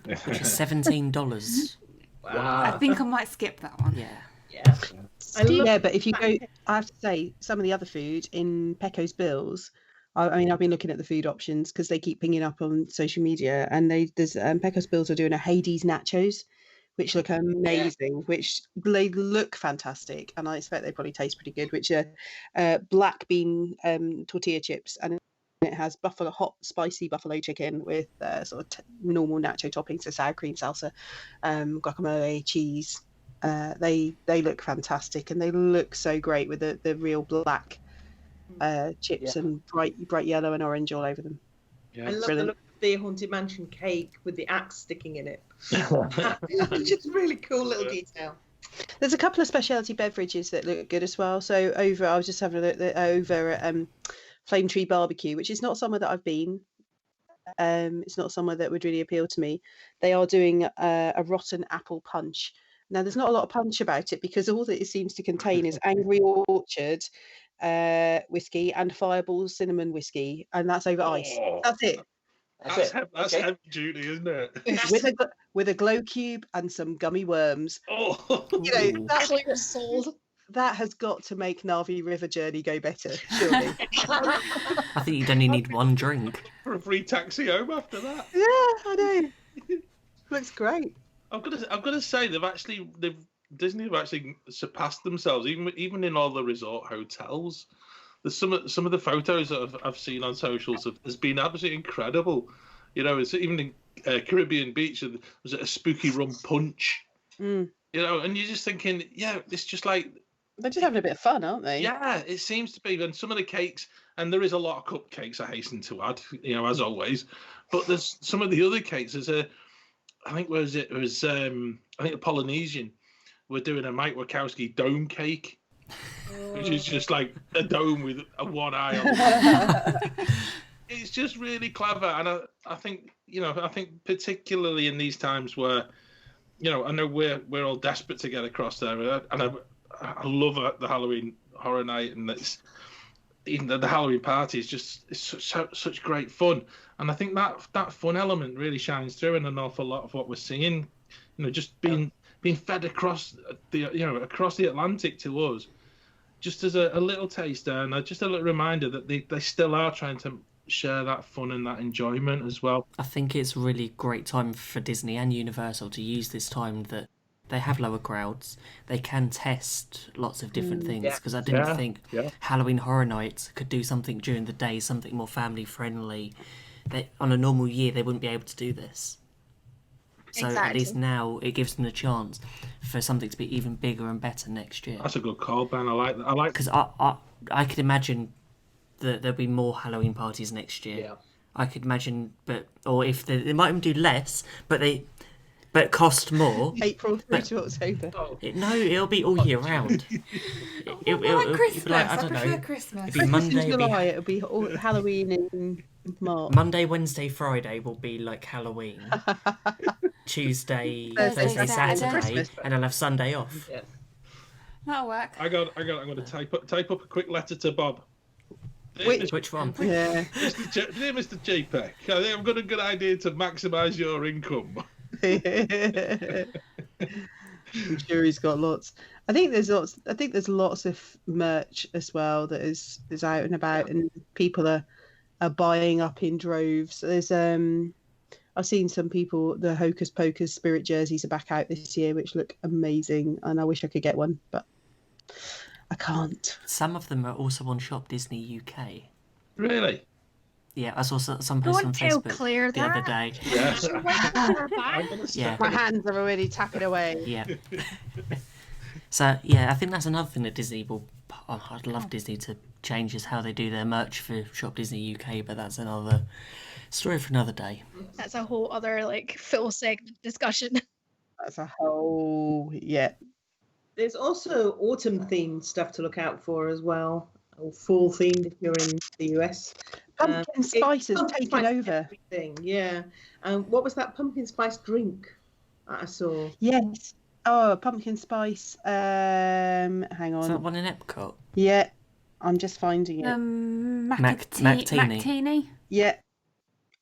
which is $17. Wow. I think I might skip that one. Yeah, but if you go, I have to say, some of the other food in Pecco's Bills, I mean, I've been looking at the food options because they keep pinging up on social media, and there's Pecco's Bills are doing a Hades nachos, which look amazing, which they look fantastic, and I expect they probably taste pretty good, which are black bean tortilla chips, and it has hot spicy buffalo chicken with sort of normal nacho toppings, so sour cream, salsa, guacamole, cheese. They look fantastic, and they look so great with the real black chips and bright yellow and orange all over them. I love the look of the Haunted Mansion cake with the axe sticking in it. It's just a really cool little detail. There's a couple of specialty beverages that look good as well. So I was just having a look over at Flame Tree Barbecue, which is not somewhere that I've been. It's not somewhere that would really appeal to me. They are doing a rotten apple punch. Now, there's not a lot of punch about it because all that it seems to contain is Angry Orchard whiskey and Fireball cinnamon whiskey, and that's over ice. That's it. That's heavy duty, isn't it? with a glow cube and some gummy worms. Oh, Clear sold. That has got to make Navi River Journey go better, surely. I think you'd only need one drink. For a free taxi home after that. Yeah, I know. Looks great. I've got to say Disney have actually surpassed themselves, even in all the resort hotels. There's some of the photos that I've seen on socials has been absolutely incredible. It's even in Caribbean Beach, was it a spooky rum punch? And you're just thinking, yeah, it's just like they're just having a bit of fun, aren't they? Yeah, it seems to be. And some of the cakes, and there is a lot of cupcakes, I hasten to add, as always. But there's some of the other cakes. There's I think a Polynesian. We're doing a Mike Wachowski dome cake, which is just like a dome with a one eye on it. It's just really clever, and I think particularly in these times where, I know we're all desperate to get across there, and I love the Halloween Horror Night, and even the Halloween party is such great fun, and I think that fun element really shines through in an awful lot of what we're seeing. Just being fed across the Atlantic to us, just as a little taster and just a little reminder that they still are trying to share that fun and that enjoyment as well. I think it's a really great time for Disney and Universal to use this time that they have lower crowds. They can test lots of different things, because I didn't think Halloween Horror Nights could do something during the day, something more family friendly. On a normal year, they wouldn't be able to do this. So at least now it gives them a chance for something to be even bigger and better next year. That's a good call, Ben. I like that. Because I could imagine that there'll be more Halloween parties next year. Yeah. I could imagine, or if they might even do less, but cost more. April through to October. It'll be all year round. It'll Christmas. I prefer Christmas. It'll be Monday. July, it'll be all Halloween in March. Monday, Wednesday, Friday will be like Halloween. Tuesday, Thursday, Saturday, and I'll have Sunday off. Yeah. That'll work. I'm going to type up a quick letter to Bob. Which one? Yeah. Dear Mr. JPEG, I think I've got a good idea to maximise your income. I'm sure he's got lots. I think there's lots of merch as well that is out and about, and people are buying up in droves. There's I've seen some people, the Hocus Pocus spirit jerseys are back out this year, which look amazing, and I wish I could get one, but I can't. Some of them are also on Shop Disney UK. Really? Yeah, I saw some post on Facebook Claire the other day. Yeah. My hands are already tapping away. Yeah. So, yeah, I think that's another thing that Disney will... I'd love Disney to change is how they do their merch for Shop Disney UK, but that's another story for another day. That's a whole other full segment discussion. That's a whole... Yeah. There's also autumn-themed stuff to look out for as well, or fall-themed if you're in the US. Pumpkin spice has taken over. Everything, yeah. What was that pumpkin spice drink that I saw? Yes. Oh, pumpkin spice. Hang on. Is that one in Epcot? Yeah, I'm just finding it. Mactini. Yeah,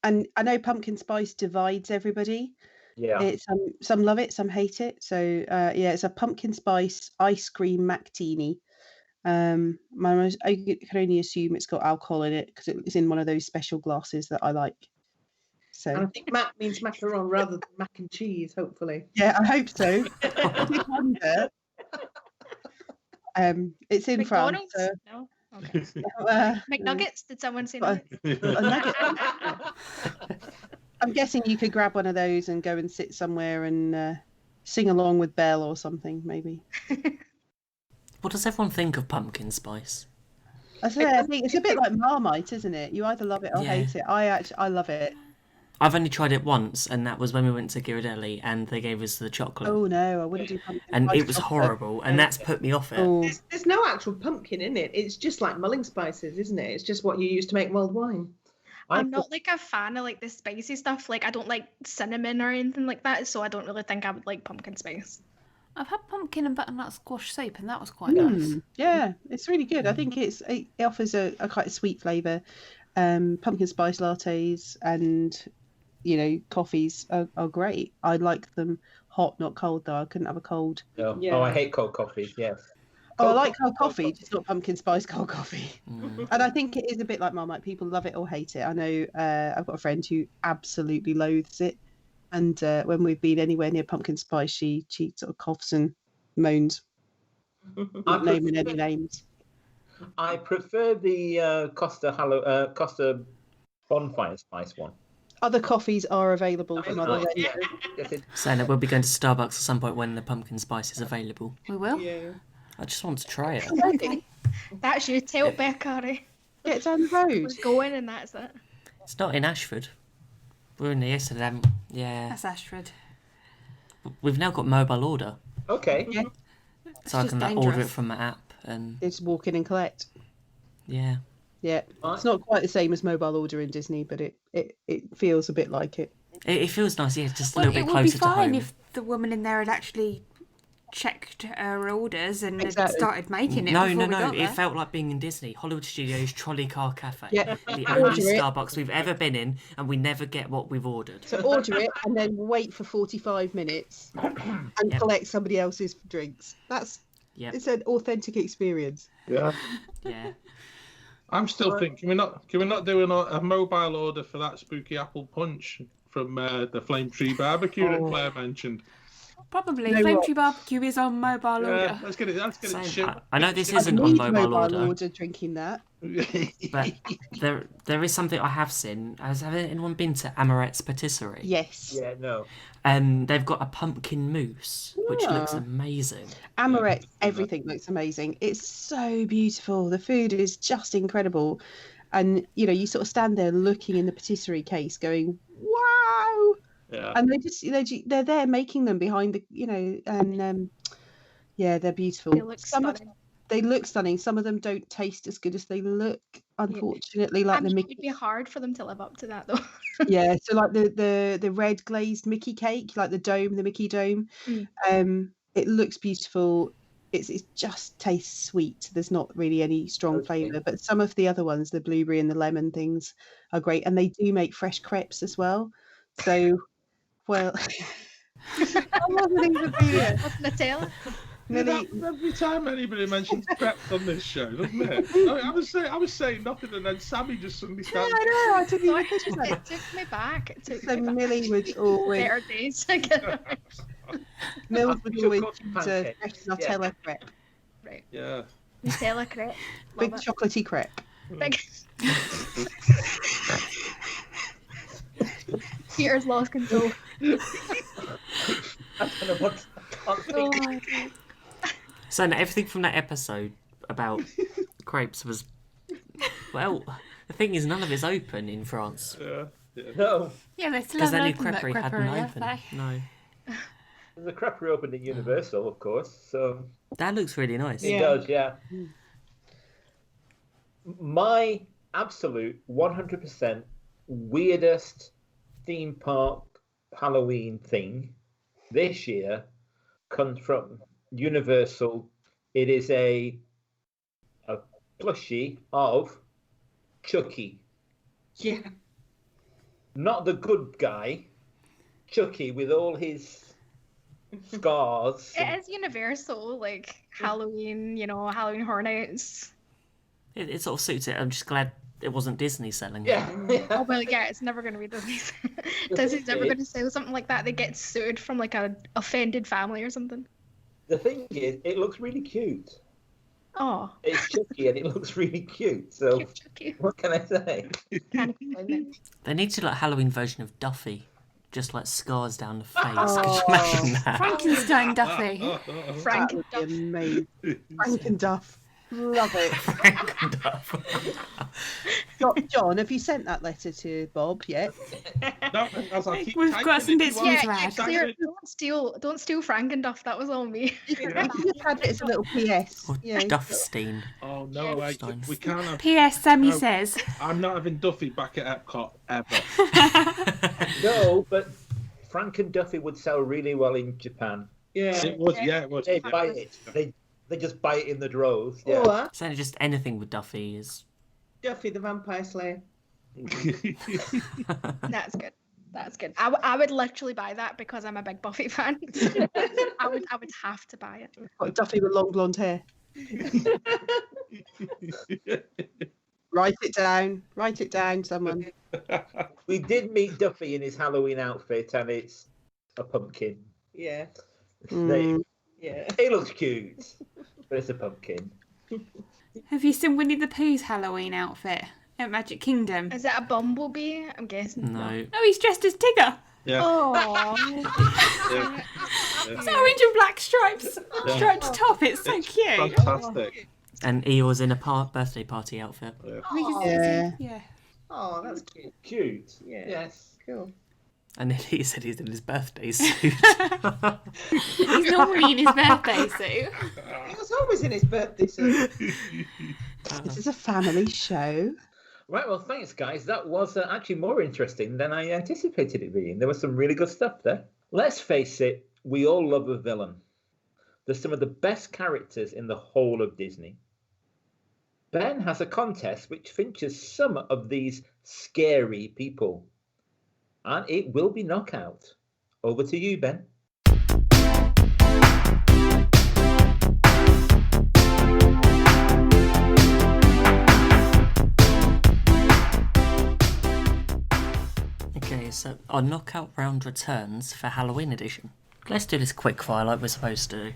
and I know pumpkin spice divides everybody. Yeah. It's some love it, some hate it. So it's a pumpkin spice ice cream Mactini. I can only assume it's got alcohol in it because it's in one of those special glasses that I like. So I think mac means macaron rather than mac and cheese, hopefully. Yeah, I hope so. I did wonder. It's in McDonald's? France. No. Okay. McNuggets? Did someone say nuggets? A nugget. I'm guessing you could grab one of those and go and sit somewhere and sing along with Belle or something, maybe. What does everyone think of pumpkin spice? I think it's a bit like Marmite, isn't it? You either love it or hate it. I love it. I've only tried it once, and that was when we went to Ghirardelli, and they gave us the chocolate. Oh no, I wouldn't do pumpkin And spice it was chocolate. horrible, and that's put me off it. Oh, There's no actual pumpkin in it. It's just like mulling spices, isn't it? It's just what you use to make mulled wine. I'm not like a fan of like the spicy stuff. Like I don't like cinnamon or anything like that, so I don't really think I would like pumpkin spice. I've had pumpkin and butternut squash soup, and that was quite nice. yeah, it's really good. I think it offers a quite a sweet flavour. Pumpkin spice lattes and coffees are great. I like them hot, not cold though. I couldn't have a cold. No. Yeah. Oh, I hate cold coffee. Yes. I like cold coffee, just not pumpkin spice cold coffee. And I think it is a bit like Marmite. People love it or hate it. I know I've got a friend who absolutely loathes it. And when we've been anywhere near pumpkin spice, she sort of coughs and moans. Not naming any names. I prefer the Costa bonfire spice one. Other coffees are available from other ranges. Saying that we'll be going to Starbucks at some point when the pumpkin spice is available. We will. Yeah. I just want to try it. Okay. That's your tail back, Harry. Yeah, it's down the road. We're going and that's it. It's not in Ashford. We were in there yesterday. Yeah. That's Ashford. We've now got mobile order. Okay. Yeah. So I just can order it dangerous. from my app and It's walk in and collect. yeah. Yeah. It's not quite the same as mobile order in Disney, but it feels a bit like it. It feels nice, yeah, just a Well, little it bit would be closer to home. fine if the woman in there had actually checked her orders and had Exactly. started making it No, before no, we no. got It there. felt like being in Disney. Hollywood Studios Trolley Car Cafe. Yeah. The Order only it. Starbucks we've ever been in, and we never get what we've ordered. So order it and then wait for 45 minutes and Yep. collect somebody else's drinks. Yep. It's an authentic experience. Yeah. Yeah. I'm still thinking, can we not do a mobile order for that spooky apple punch from the Flame Tree Barbecue that Claire mentioned? Probably. You know Flame what? Tree Barbecue is on mobile Yeah, order. let's get it Same. shipped. I know this I isn't on need mobile order, drinking that. but there is something I have seen. Has anyone been to Amaret's Patisserie? Yes. Yeah. No. They've got a pumpkin mousse, which looks Ah. amazing. Amaret, everything looks amazing. It's so beautiful. The food is just incredible. And, you sort of stand there looking in the patisserie case going, wow. Yeah. And they're there making them behind the, and yeah, they're beautiful. They look stunning. They look stunning. Some of them don't taste as good as they look, unfortunately, like I'm the sure Mickey. it'd be hard for them to live up to that though. Yeah, so like the red glazed Mickey cake, like the Mickey dome. It looks beautiful. It just tastes sweet. There's not really any strong flavour, but some of the other ones, the blueberry and the lemon things, are great, and they do make fresh crepes as well. So, well, I wasn't even here. What's Nutella? Millie, Every time anybody mentions crepes on this show, doesn't it? I was saying nothing, and then Sammy just suddenly yeah, started. I know. I didn't even think of that. It took me back. It took So me back. Millie would always, Better days. Mills would Chocolate always choose a pancakes, fresh yeah. Nutella crepe, Right. Yeah. Nutella crepe. big Love it. chocolatey crepe. Big. Peter's lost control. I don't know what. I can't Oh think. my God. So no, everything from that episode about crepes was, well, the thing is, none of it's open in France Yeah. No. Yeah, they still because the haven't new opened that creperie hadn't creperie, have opened. they? No, There's a creperie opened at Universal, of course. So that looks really nice. it does, yeah. My absolute 100% weirdest theme park Halloween thing this year comes from Universal. It is a plushie of Chucky. Yeah. Not the good guy, Chucky with all his scars. It is Universal, like Halloween, Halloween Horror Nights. It sort of suits it. I'm just glad it wasn't Disney selling it. Yeah. Oh well, yeah, it's never going to be Disney. Disney's never going to sell something like that. They get sued from like a offended family or something. The thing is, it looks really cute. Oh, It's Chucky and it looks really cute. So cute Chucky. what can I say? Can't explain it. They need to do like a Halloween version of Duffy, just like scars down the face. Could you imagine that? Frankenstein Duffy. Frank That and would Duff. be amazing. Frank and Duff. Love it. Frank and Duff. John, have you sent that letter to Bob yet? No, as I keep We've got some typing it, bits you for are- you to add. Clear, don't steal Frank and Duff. That was all me. You can just add it as a little PS. Or Yeah. Duffstein. Oh no, we can't have. P.S. Sammy No. says. I'm not having Duffy back at Epcot ever. No, but Frank and Duffy would sell really well in Japan. Yeah. It was, yeah, it was. They buy it. They just buy it in the droves. Yeah. Or So just anything with Duffy is. Duffy the Vampire Slayer. That's good. That's good. I would literally buy that because I'm a big Buffy fan. I would have to buy it. Got Duffy with long blonde hair. Write it down, someone. We did meet Duffy in his Halloween outfit, and it's a pumpkin. Yeah. Yeah. He looks cute, but it's a pumpkin. Have you seen Winnie the Pooh's Halloween outfit at Magic Kingdom? Is it a bumblebee? I'm guessing. No. Oh, he's dressed as Tigger. Yeah. Oh. Yeah. It's orange and black stripes, striped top. It's so cute. Fantastic. And he was in a birthday party outfit. Yeah. Oh, that's cute. Cute. Yeah. Yes. Cool. And then he said he's in his birthday suit. He's normally in his birthday suit. He was always in his birthday suit. This is a family show. Right, well, thanks, guys. That was actually more interesting than I anticipated it being. There was some really good stuff there. Let's face it, we all love a villain. They're some of the best characters in the whole of Disney. Ben has a contest which features some of these scary people. And it will be knockout. Over to you, Ben. Okay, so our knockout round returns for Halloween edition. Let's do this quick fire like we're supposed to,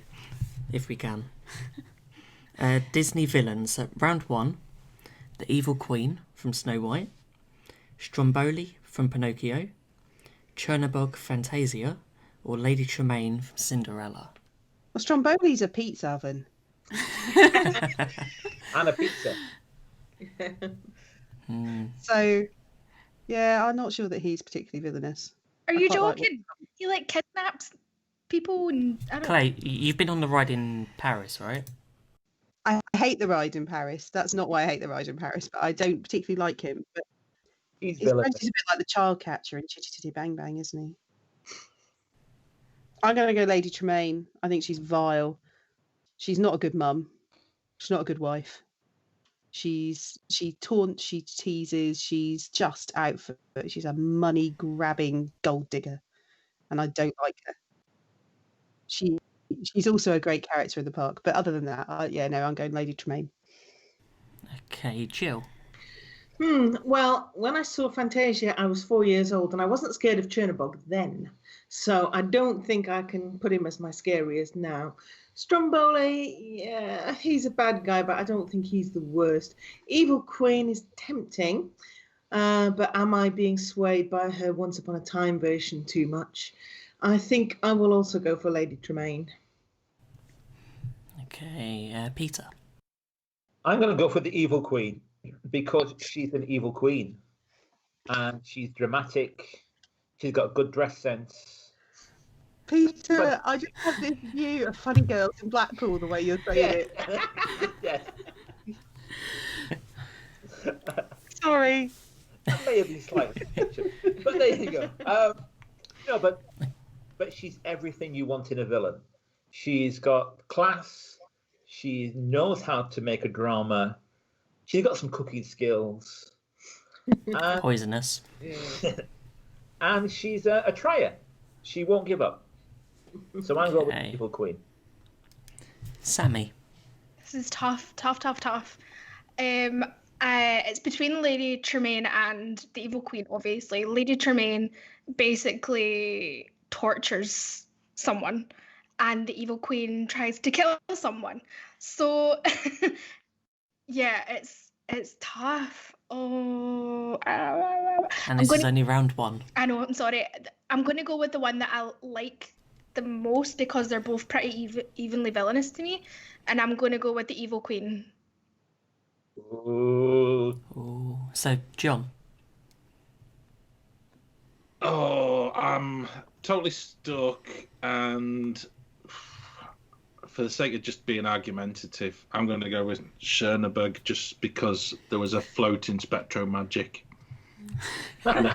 if we can. Disney villains. Round 1, the Evil Queen from Snow White, Stromboli from Pinocchio, Chernabog Fantasia, or Lady Tremaine from Cinderella. Well, Stromboli's a pizza oven. And a pizza. So, yeah, I'm not sure that he's particularly villainous. Are I you quite like joking? He kidnaps people and I don't. Clay, you've been on the ride in Paris, right? I hate the ride in Paris. That's not why I hate the ride in Paris, but I don't particularly like him. But He's he's villainous. a bit like the child catcher in Chitty Chitty Bang Bang, isn't he? I'm going to go Lady Tremaine. I think she's vile. She's not a good mum. She's not a good wife. She taunts, she teases, she's just out for it. She's a money grabbing gold digger, and I don't like her. She's also a great character in the park, but other than that, I'm going Lady Tremaine. Okay, Jill. Well, when I saw Fantasia, I was 4 years old, and I wasn't scared of Chernabog then. So I don't think I can put him as my scariest now. Stromboli, yeah, he's a bad guy, but I don't think he's the worst. Evil Queen is tempting, but am I being swayed by her Once Upon a Time version too much? I think I will also go for Lady Tremaine. Okay, Peter. I'm going to go for the Evil Queen because she's an evil queen. And she's dramatic. She's got good dress sense. Peter, I just have this view of funny girls in Blackpool, the way you're saying it. Yes. Sorry. That may have been slightly pictured, but there you go. No, but she's everything you want in a villain. She's got class. She knows how to make a drama. She's got some cooking skills. Poisonous. And she's a trier. She won't give up. So I'm going with the Evil Queen. Sammy. This is tough. It's between Lady Tremaine and the Evil Queen, obviously. Lady Tremaine basically tortures someone, and the Evil Queen tries to kill someone. So, yeah, it's tough. Oh, And this is only round 1. I know, I'm sorry. I'm going to go with the one that I like the most because they're both pretty evenly villainous to me. And I'm going to go with the Evil Queen Ooh. Ooh. So, John. Oh, I'm totally stuck, and for the sake of just being argumentative, I'm going to go with Schoenberg just because there was a floating spectro magic. and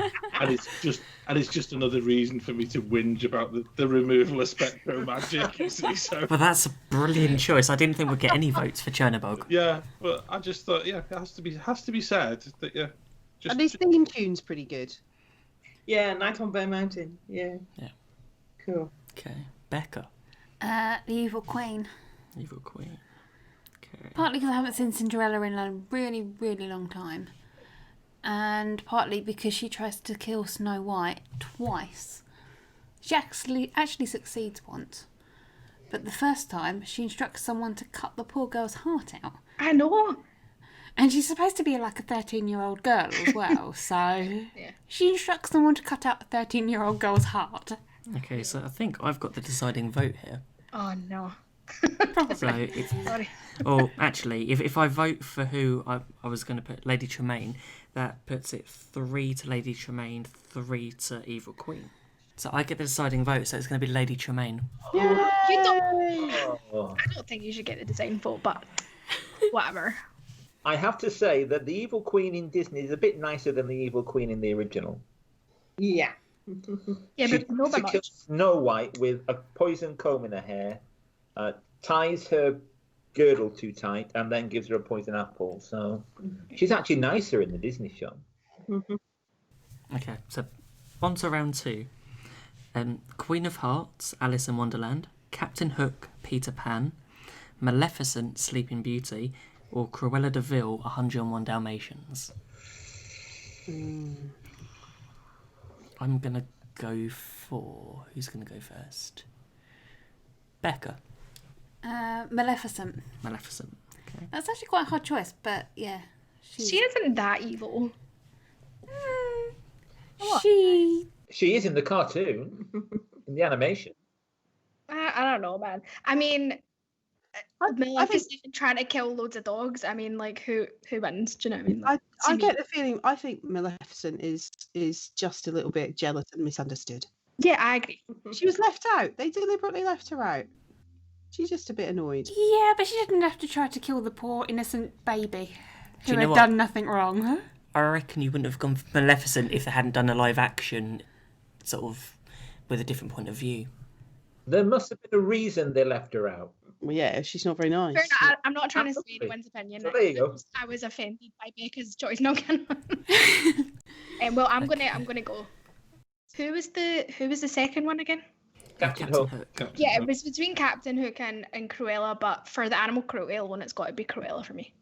it's just another reason for me to whinge about the removal of spectro magic. You see, so Well, that's a brilliant choice. I didn't think we'd get any votes for Chernobog. yeah, but I just thought, yeah, it has to be said that And his theme tune's pretty good. Yeah, Night on Bear Mountain. Yeah. Yeah. Cool. Okay, Becca. The Evil Queen. Evil Queen. Okay. Partly because I haven't seen Cinderella in a really, really long time. And partly because she tries to kill Snow White twice. She actually succeeds once. But the first time, she instructs someone to cut the poor girl's heart out. I know. And she's supposed to be like a 13-year-old girl as well, so Yeah. she instructs someone to cut out a 13-year-old girl's heart. Okay, so I think I've got the deciding vote here. Oh no. So, if, Sorry. or actually, if I vote for who I was going to put, Lady Tremaine, that puts it 3 to Lady Tremaine, 3 to Evil Queen. So I get the deciding vote, so it's going to be Lady Tremaine. You don't. Oh. I don't think you should get the design vote, but whatever. I have to say that the Evil Queen in Disney is a bit nicer than the Evil Queen in the original. Yeah. Yeah, She but not that kills much. Snow White with a poison comb in her hair, ties her girdle too tight, and then gives her a poison apple. So she's actually nicer in the Disney show. Okay, so on to round 2. Queen of Hearts, Alice in Wonderland, Captain Hook, Peter Pan, Maleficent, Sleeping Beauty, or Cruella de Vil, 101 Dalmatians. I'm going to go for... Who's going to go first? Becca. Maleficent. Maleficent. Okay. That's actually quite a hard choice, but yeah. She isn't that evil. She is in the cartoon, in the animation. I don't know, man. I mean, Maleficent trying to kill loads of dogs. I mean, like, who wins? Do you know what I mean? Like, I get the feeling. I think Maleficent is just a little bit jealous and misunderstood. Yeah, I agree. She was left out. They deliberately left her out. She's just a bit annoyed. Yeah, but she didn't have to try to kill the poor innocent baby who you know had what? done nothing wrong. I reckon you wouldn't have gone for Maleficent if they hadn't done a live action, sort of, with a different point of view. There must have been a reason they left her out. Well, yeah, she's not very nice. Fair enough. I'm not trying to sway Absolutely. anyone's opinion. So there you go. I was offended by Becca's choice. No, well, I'm gonna go. Who was the second one again? Captain Captain Hook. Hook. Yeah, it was between Captain Hook and Cruella, but for the animal Cruella one, it's got to be Cruella for me.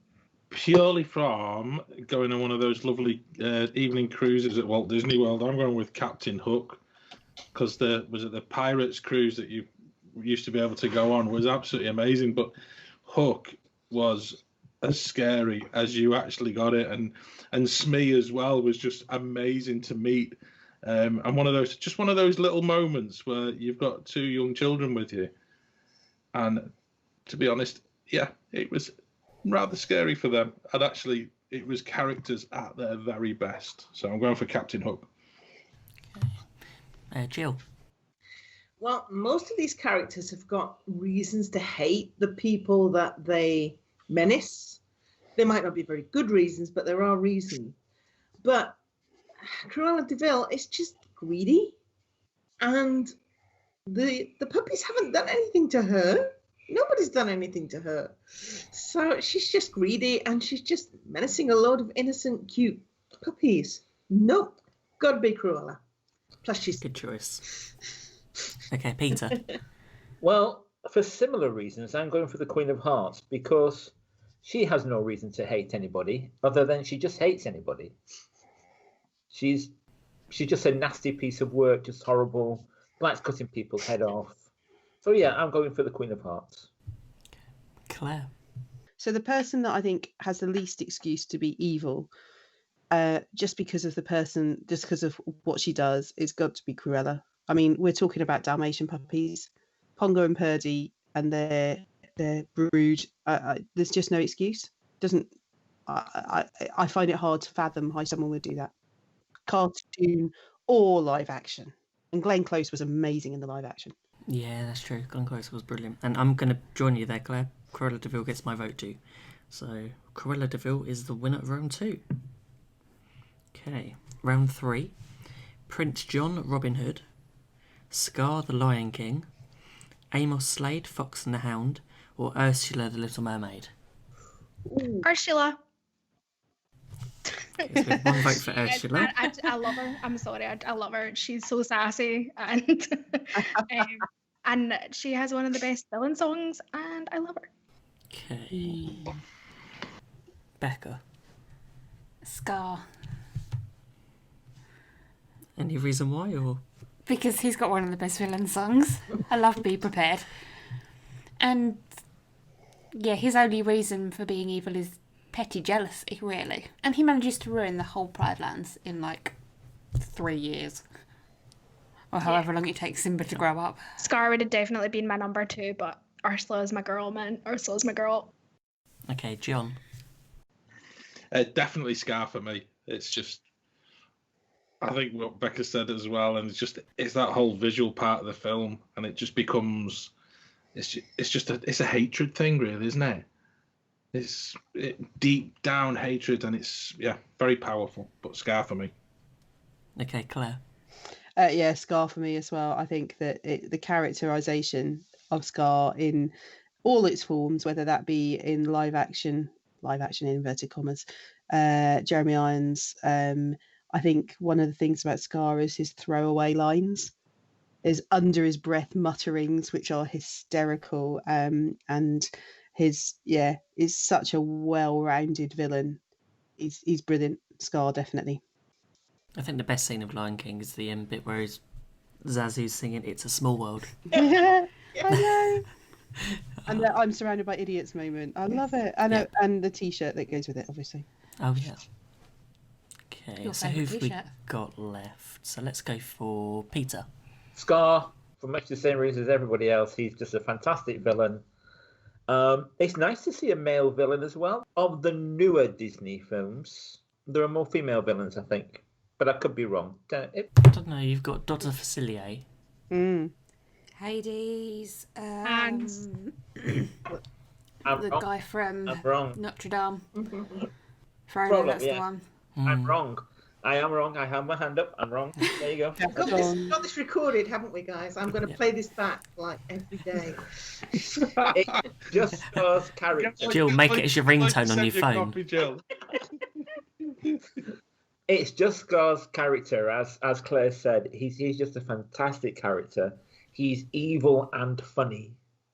Purely from going on one of those lovely evening cruises at Walt Disney World, I'm going with Captain Hook, because the Pirates cruise that you used to be able to go on was absolutely amazing, but Hook was as scary as you actually got it, and Smee as well was just amazing to meet. And one of those little moments where you've got 2 young children with you, and to be honest, yeah, it was rather scary for them. And actually, it was characters at their very best. So I'm going for Captain Hook. Jill. Well, most of these characters have got reasons to hate the people that they menace. They might not be very good reasons, but there are reasons. But Cruella de Vil is just greedy, and the puppies haven't done anything to her. Nobody's done anything to her. So she's just greedy, and she's just menacing a load of innocent, cute puppies. Nope, gotta be Cruella. Plus she's Good choice. Okay, Peter. Well, for similar reasons, I'm going for the Queen of Hearts, because she has no reason to hate anybody other than she just hates anybody. She's just a nasty piece of work, just horrible, likes cutting people's head off. So yeah, I'm going for the Queen of Hearts. Claire. So the person that I think has the least excuse to be evil, just because of what she does, is got to be Cruella. I mean, we're talking about Dalmatian puppies, Pongo and Purdy, and their brood. There's just no excuse. I find it hard to fathom how someone would do that. Cartoon or live action. And Glenn Close was amazing in the live action. Yeah, that's true. Glenn Close was brilliant. And I'm going to join you there, Claire. Cruella de Vil gets my vote too. So Cruella de Vil is the winner of round 2. Okay, round 3. Prince John, Robin Hood. Scar, the Lion King. Amos Slade, Fox and the Hound. Or Ursula, the Little Mermaid. Ursula. Okay, so we have one vote for Ursula. I love her. I'm sorry. I love her. She's so sassy and and she has one of the best villain songs, and I love her. Okay. Becca. Scar. Any reason why, or? Because he's got one of the best villain songs. I love Be Prepared. And yeah, his only reason for being evil is petty jealousy, really. And he manages to ruin the whole Pride Lands in like 3 years. Or however long it takes Simba to grow up. Scar would have definitely been my number 2, but Ursula is my girl, man. Ursula's my girl. Okay, John. Definitely Scar for me. It's just, I think what Becca said as well, and it's that whole visual part of the film, and it just becomes, it's a hatred thing, really, isn't it? It's deep down hatred, and it's very powerful. But Scar for me. Okay, Claire. Yeah, Scar for me as well. I think that the characterization of Scar in all its forms, whether that be in live action in inverted commas, Jeremy Irons. I think one of the things about Scar is his throwaway lines, his under his breath mutterings, which are hysterical, and his is such a well-rounded villain. He's brilliant. Scar, definitely. I think the best scene of Lion King is the end bit where Zazu's singing "It's a Small World." I know. And the I'm surrounded by idiots moment. I love it. I know, and the T-shirt that goes with it, obviously. Oh yeah. Okay, Your so favourite who've we t-shirt. got left? So let's go for Peter. Scar, for much the same reason as everybody else, he's just a fantastic villain. It's nice to see a male villain as well. Of the newer Disney films, there are more female villains, I think. But I could be wrong. I don't know, you've got Dr. Facilier. Hades. Hands. I'm The wrong. guy from I'm wrong. Notre Dame. Frodo, Frodo, that's yeah. the one. I'm wrong. I am wrong. I have my hand up. I'm wrong. There you go. We've got this recorded, haven't we, guys? I'm going to play this back like every day. It's just Scar's character. Jill, make it as your ringtone on your phone. Copy, Jill. It's just Scar's character, as Claire said. He's just a fantastic character. He's evil and funny,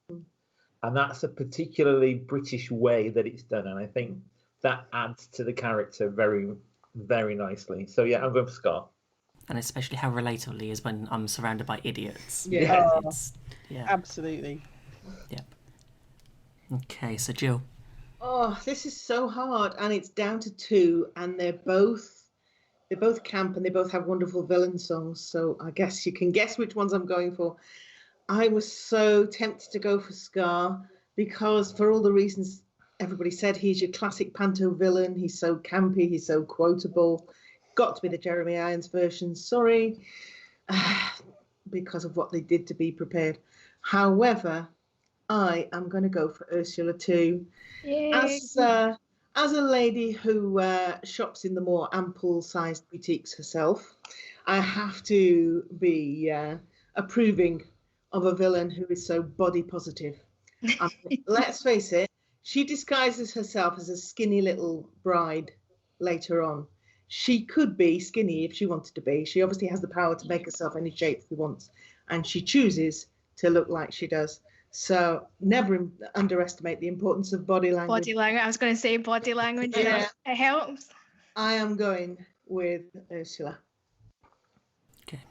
and that's a particularly British way that it's done. And I think that adds to the character very, very nicely. So yeah, I'm going for Scar. And especially how relatable he is when I'm surrounded by idiots. Yeah. Yeah. Absolutely. Yep. Okay, so Jill. Oh, this is so hard, and it's down to 2, and they're both camp, and they both have wonderful villain songs. So I guess you can guess which ones I'm going for. I was so tempted to go for Scar because, for all the reasons everybody said, he's your classic panto villain. He's so campy. He's so quotable. Got to be the Jeremy Irons version. Sorry, because of what they did to Be Prepared. However, I am going to go for Ursula too. Yay. As a lady who shops in the more ample-sized boutiques herself, I have to be approving of a villain who is so body positive. Let's face it, she disguises herself as a skinny little bride later on. She could be skinny if she wanted to be. She obviously has the power to make herself any shape she wants, and she chooses to look like she does. So never underestimate the importance of body language. Body language. I was going to say body language. Yeah. It helps. I am going with Ursula. Okay.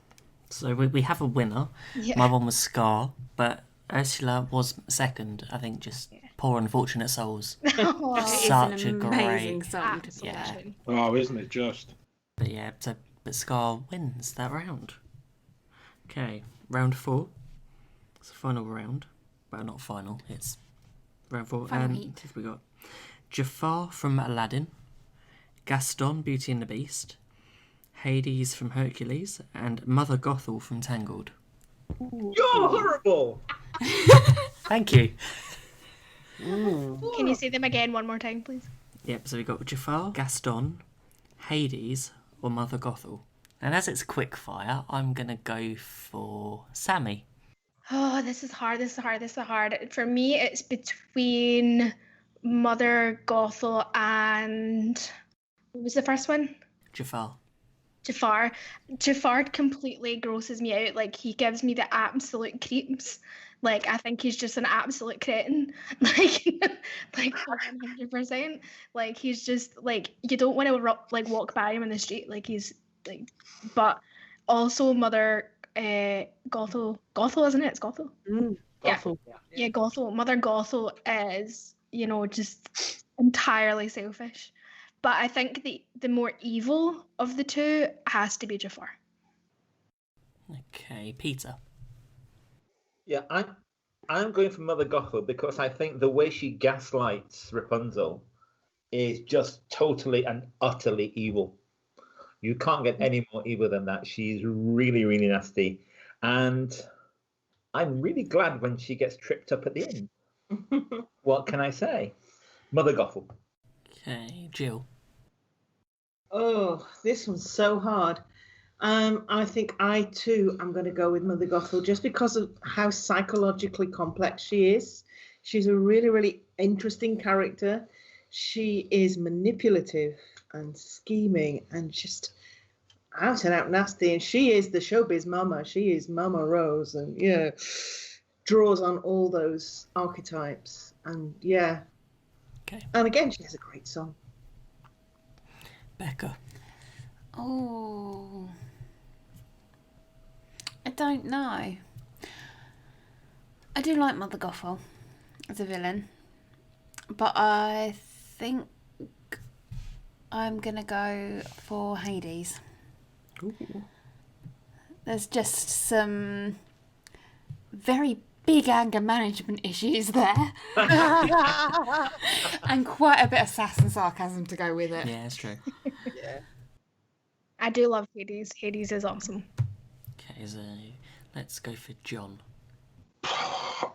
So we have a winner. Yeah. My one was Scar, but Ursula was second. I think just poor unfortunate souls. It is Such a an amazing great. song to play. Yeah. Oh, isn't it just? But yeah, but Scar wins that round. Okay, round 4. It's the final round. Well, not final. It's round 4. Final And heat. we got Jafar from Aladdin, Gaston, Beauty and the Beast, Hades from Hercules, and Mother Gothel from Tangled. You're horrible! Thank you. Can you say them again one more time, please? Yep, so we've got Jafar, Gaston, Hades, or Mother Gothel. And as it's quick fire, I'm going to go for Sammy. Oh, this is hard. For me, it's between Mother Gothel and... What was the first one? Jafar. Jafar completely grosses me out. Like, he gives me the absolute creeps. Like, I think he's just an absolute cretin. Like 100%. Like, he's just, like, you don't want to, like, walk by him in the street. Like, he's, like... But also Mother Gothel, isn't it? It's Gothel? Waffle. Yeah, Gothel. Mother Gothel is, you know, just entirely selfish. But I think the more evil of the two has to be Jafar. Okay, Peter. Yeah, I'm going for Mother Gothel because I think the way she gaslights Rapunzel is just totally and utterly evil. You can't get any more evil than that. She's really, really nasty. And I'm really glad when she gets tripped up at the end. What can I say? Mother Gothel. Okay, Jill. Oh, this one's so hard. I think I too am going to go with Mother Gothel just because of how psychologically complex she is. She's a really, really interesting character. She is manipulative and scheming and just out and out nasty. And she is the showbiz mama. She is Mama Rose, and draws on all those archetypes. And Okay. And again, she has a great song. Becca. Oh, I don't know. I do like Mother Gothel as a villain, but I think I'm gonna go for Hades. Ooh. There's just some very big anger management issues there. And quite a bit of sass and sarcasm to go with it. Yeah, that's true. I do love Hades. Hades is awesome. Okay, so let's go for John.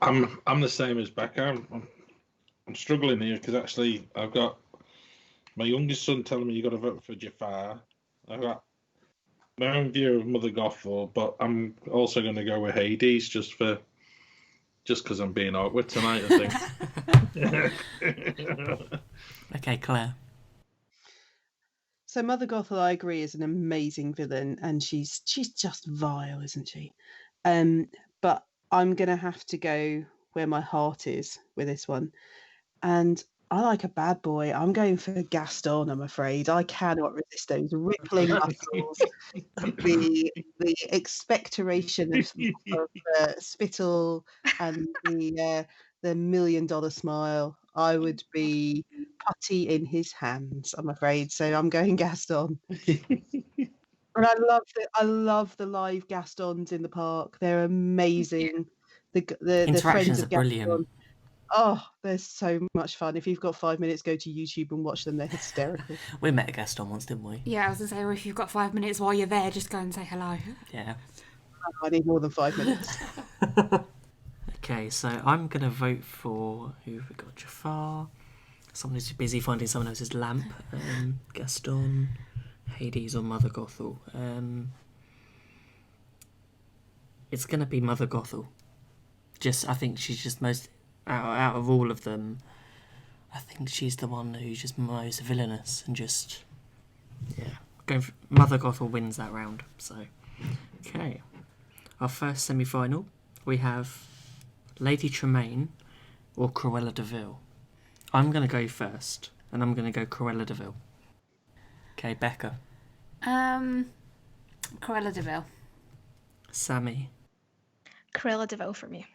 I'm the same as Becca. I'm struggling here because actually I've got my youngest son telling me you got to vote for Jafar. I've got my own view of Mother Gothel, but I'm also going to go with Hades just because I'm being awkward tonight, I think. Okay, Claire. So Mother Gothel, I agree, is an amazing villain, and she's just vile, isn't she? But I'm gonna have to go where my heart is with this one, and I like a bad boy. I'm going for Gaston. I'm afraid I cannot resist those rippling muscles, the expectoration of spittle, and the $1 million smile. I would be putty in his hands, I'm afraid. So I'm going Gaston. And I love the live Gastons in the park. They're amazing. The Interactions friends are of Gaston. brilliant. Oh, they're so much fun. If you've got 5 minutes, go to YouTube and watch them. They're hysterical. We met a Gaston once, didn't we? Yeah, I was going to say, or if you've got 5 minutes while you're there, just go and say hello. Yeah. I need more than 5 minutes. Okay, so I'm going to vote for... Who have we got? Jafar. Someone who's busy finding someone else's lamp. Gaston, Hades, or Mother Gothel. It's going to be Mother Gothel. I think she's just most... Out of all of them, I think she's the one who's just most villainous and just... Yeah. Going for, Mother Gothel wins that round, so... Okay. Our first semi-final, we have Lady Tremaine or Cruella de Vil. I'm going to go first, and I'm going to go Cruella de Vil. Okay, Becca. Cruella de Vil. Sammy. Cruella de Vil for me.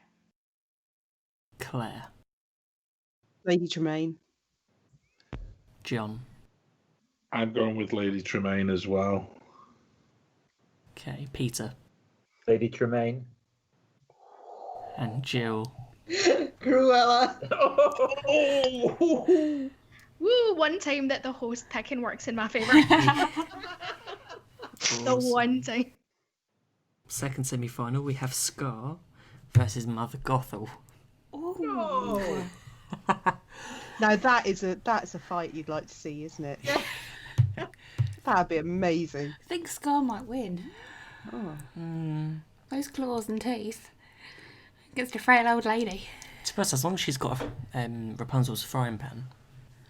Claire. Lady Tremaine. John. I'm going with Lady Tremaine as well. Okay, Peter. Lady Tremaine. And Jill. Cruella. Woo! One time that the host picking works in my favour. The one time. Second semi-final, we have Scar versus Mother Gothel. No. Now that's a fight you'd like to see, isn't it? That'd be amazing. I think Scar might win. Oh. Those claws and teeth against a frail old lady. To be honest, as long as she's got Rapunzel's frying pan,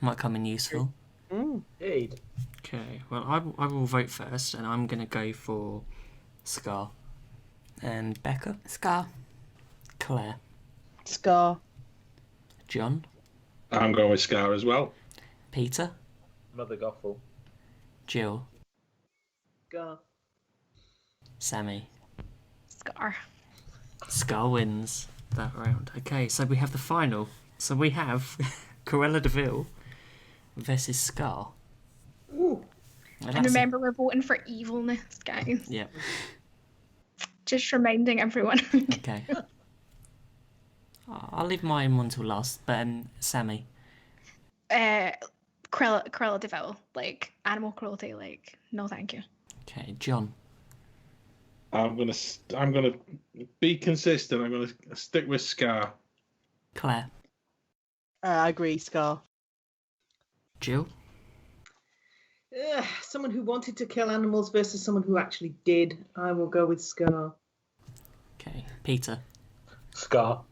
might come in useful. Indeed. Okay, well, I will vote first, and I'm going to go for Scar. And Becca? Scar. Claire? Scar. John? I'm going with Scar as well. Peter? Mother Gothel. Jill? Scar. Sammy? Scar. Scar wins that round. Okay, so we have the final. So we have Cruella de Vil versus Scar. Ooh. And remember, we're voting for evilness, guys. Yep. Just reminding everyone. Okay. I'll leave mine one till last, but Sammy. Cruella de Vil, like animal cruelty, like no thank you. Okay, John. I'm gonna be consistent. I'm gonna stick with Scar. Claire. I agree, Scar. Jill. Someone who wanted to kill animals versus someone who actually did. I will go with Scar. Okay, Peter. Scar.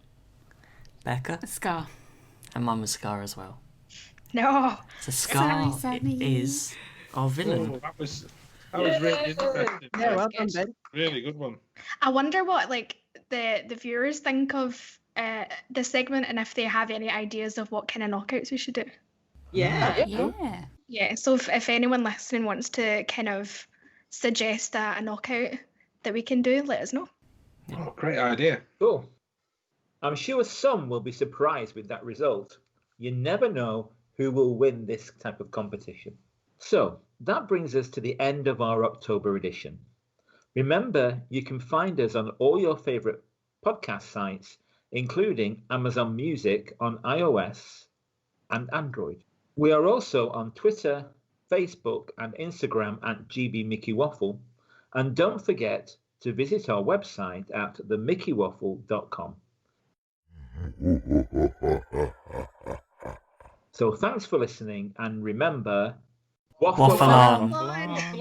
Becca. Scar. And mine was Scar as well. No. So Scar Sorry, Sammy. is our villain. Oh, that was really interesting. Yeah, well done, Ben. Really good one. I wonder what like the viewers think of the segment and if they have any ideas of what kind of knockouts we should do. Yeah. Yeah. Yeah, so if anyone listening wants to kind of suggest a knockout that we can do, let us know. Oh, great idea. Cool. I'm sure some will be surprised with that result. You never know who will win this type of competition. So that brings us to the end of our October edition. Remember, you can find us on all your favourite podcast sites, including Amazon Music on iOS and Android. We are also on Twitter, Facebook and Instagram at gbmickeywaffle. And don't forget to visit our website at themickeywaffle.com. So thanks for listening, and remember, waffle Waffle on. Fun.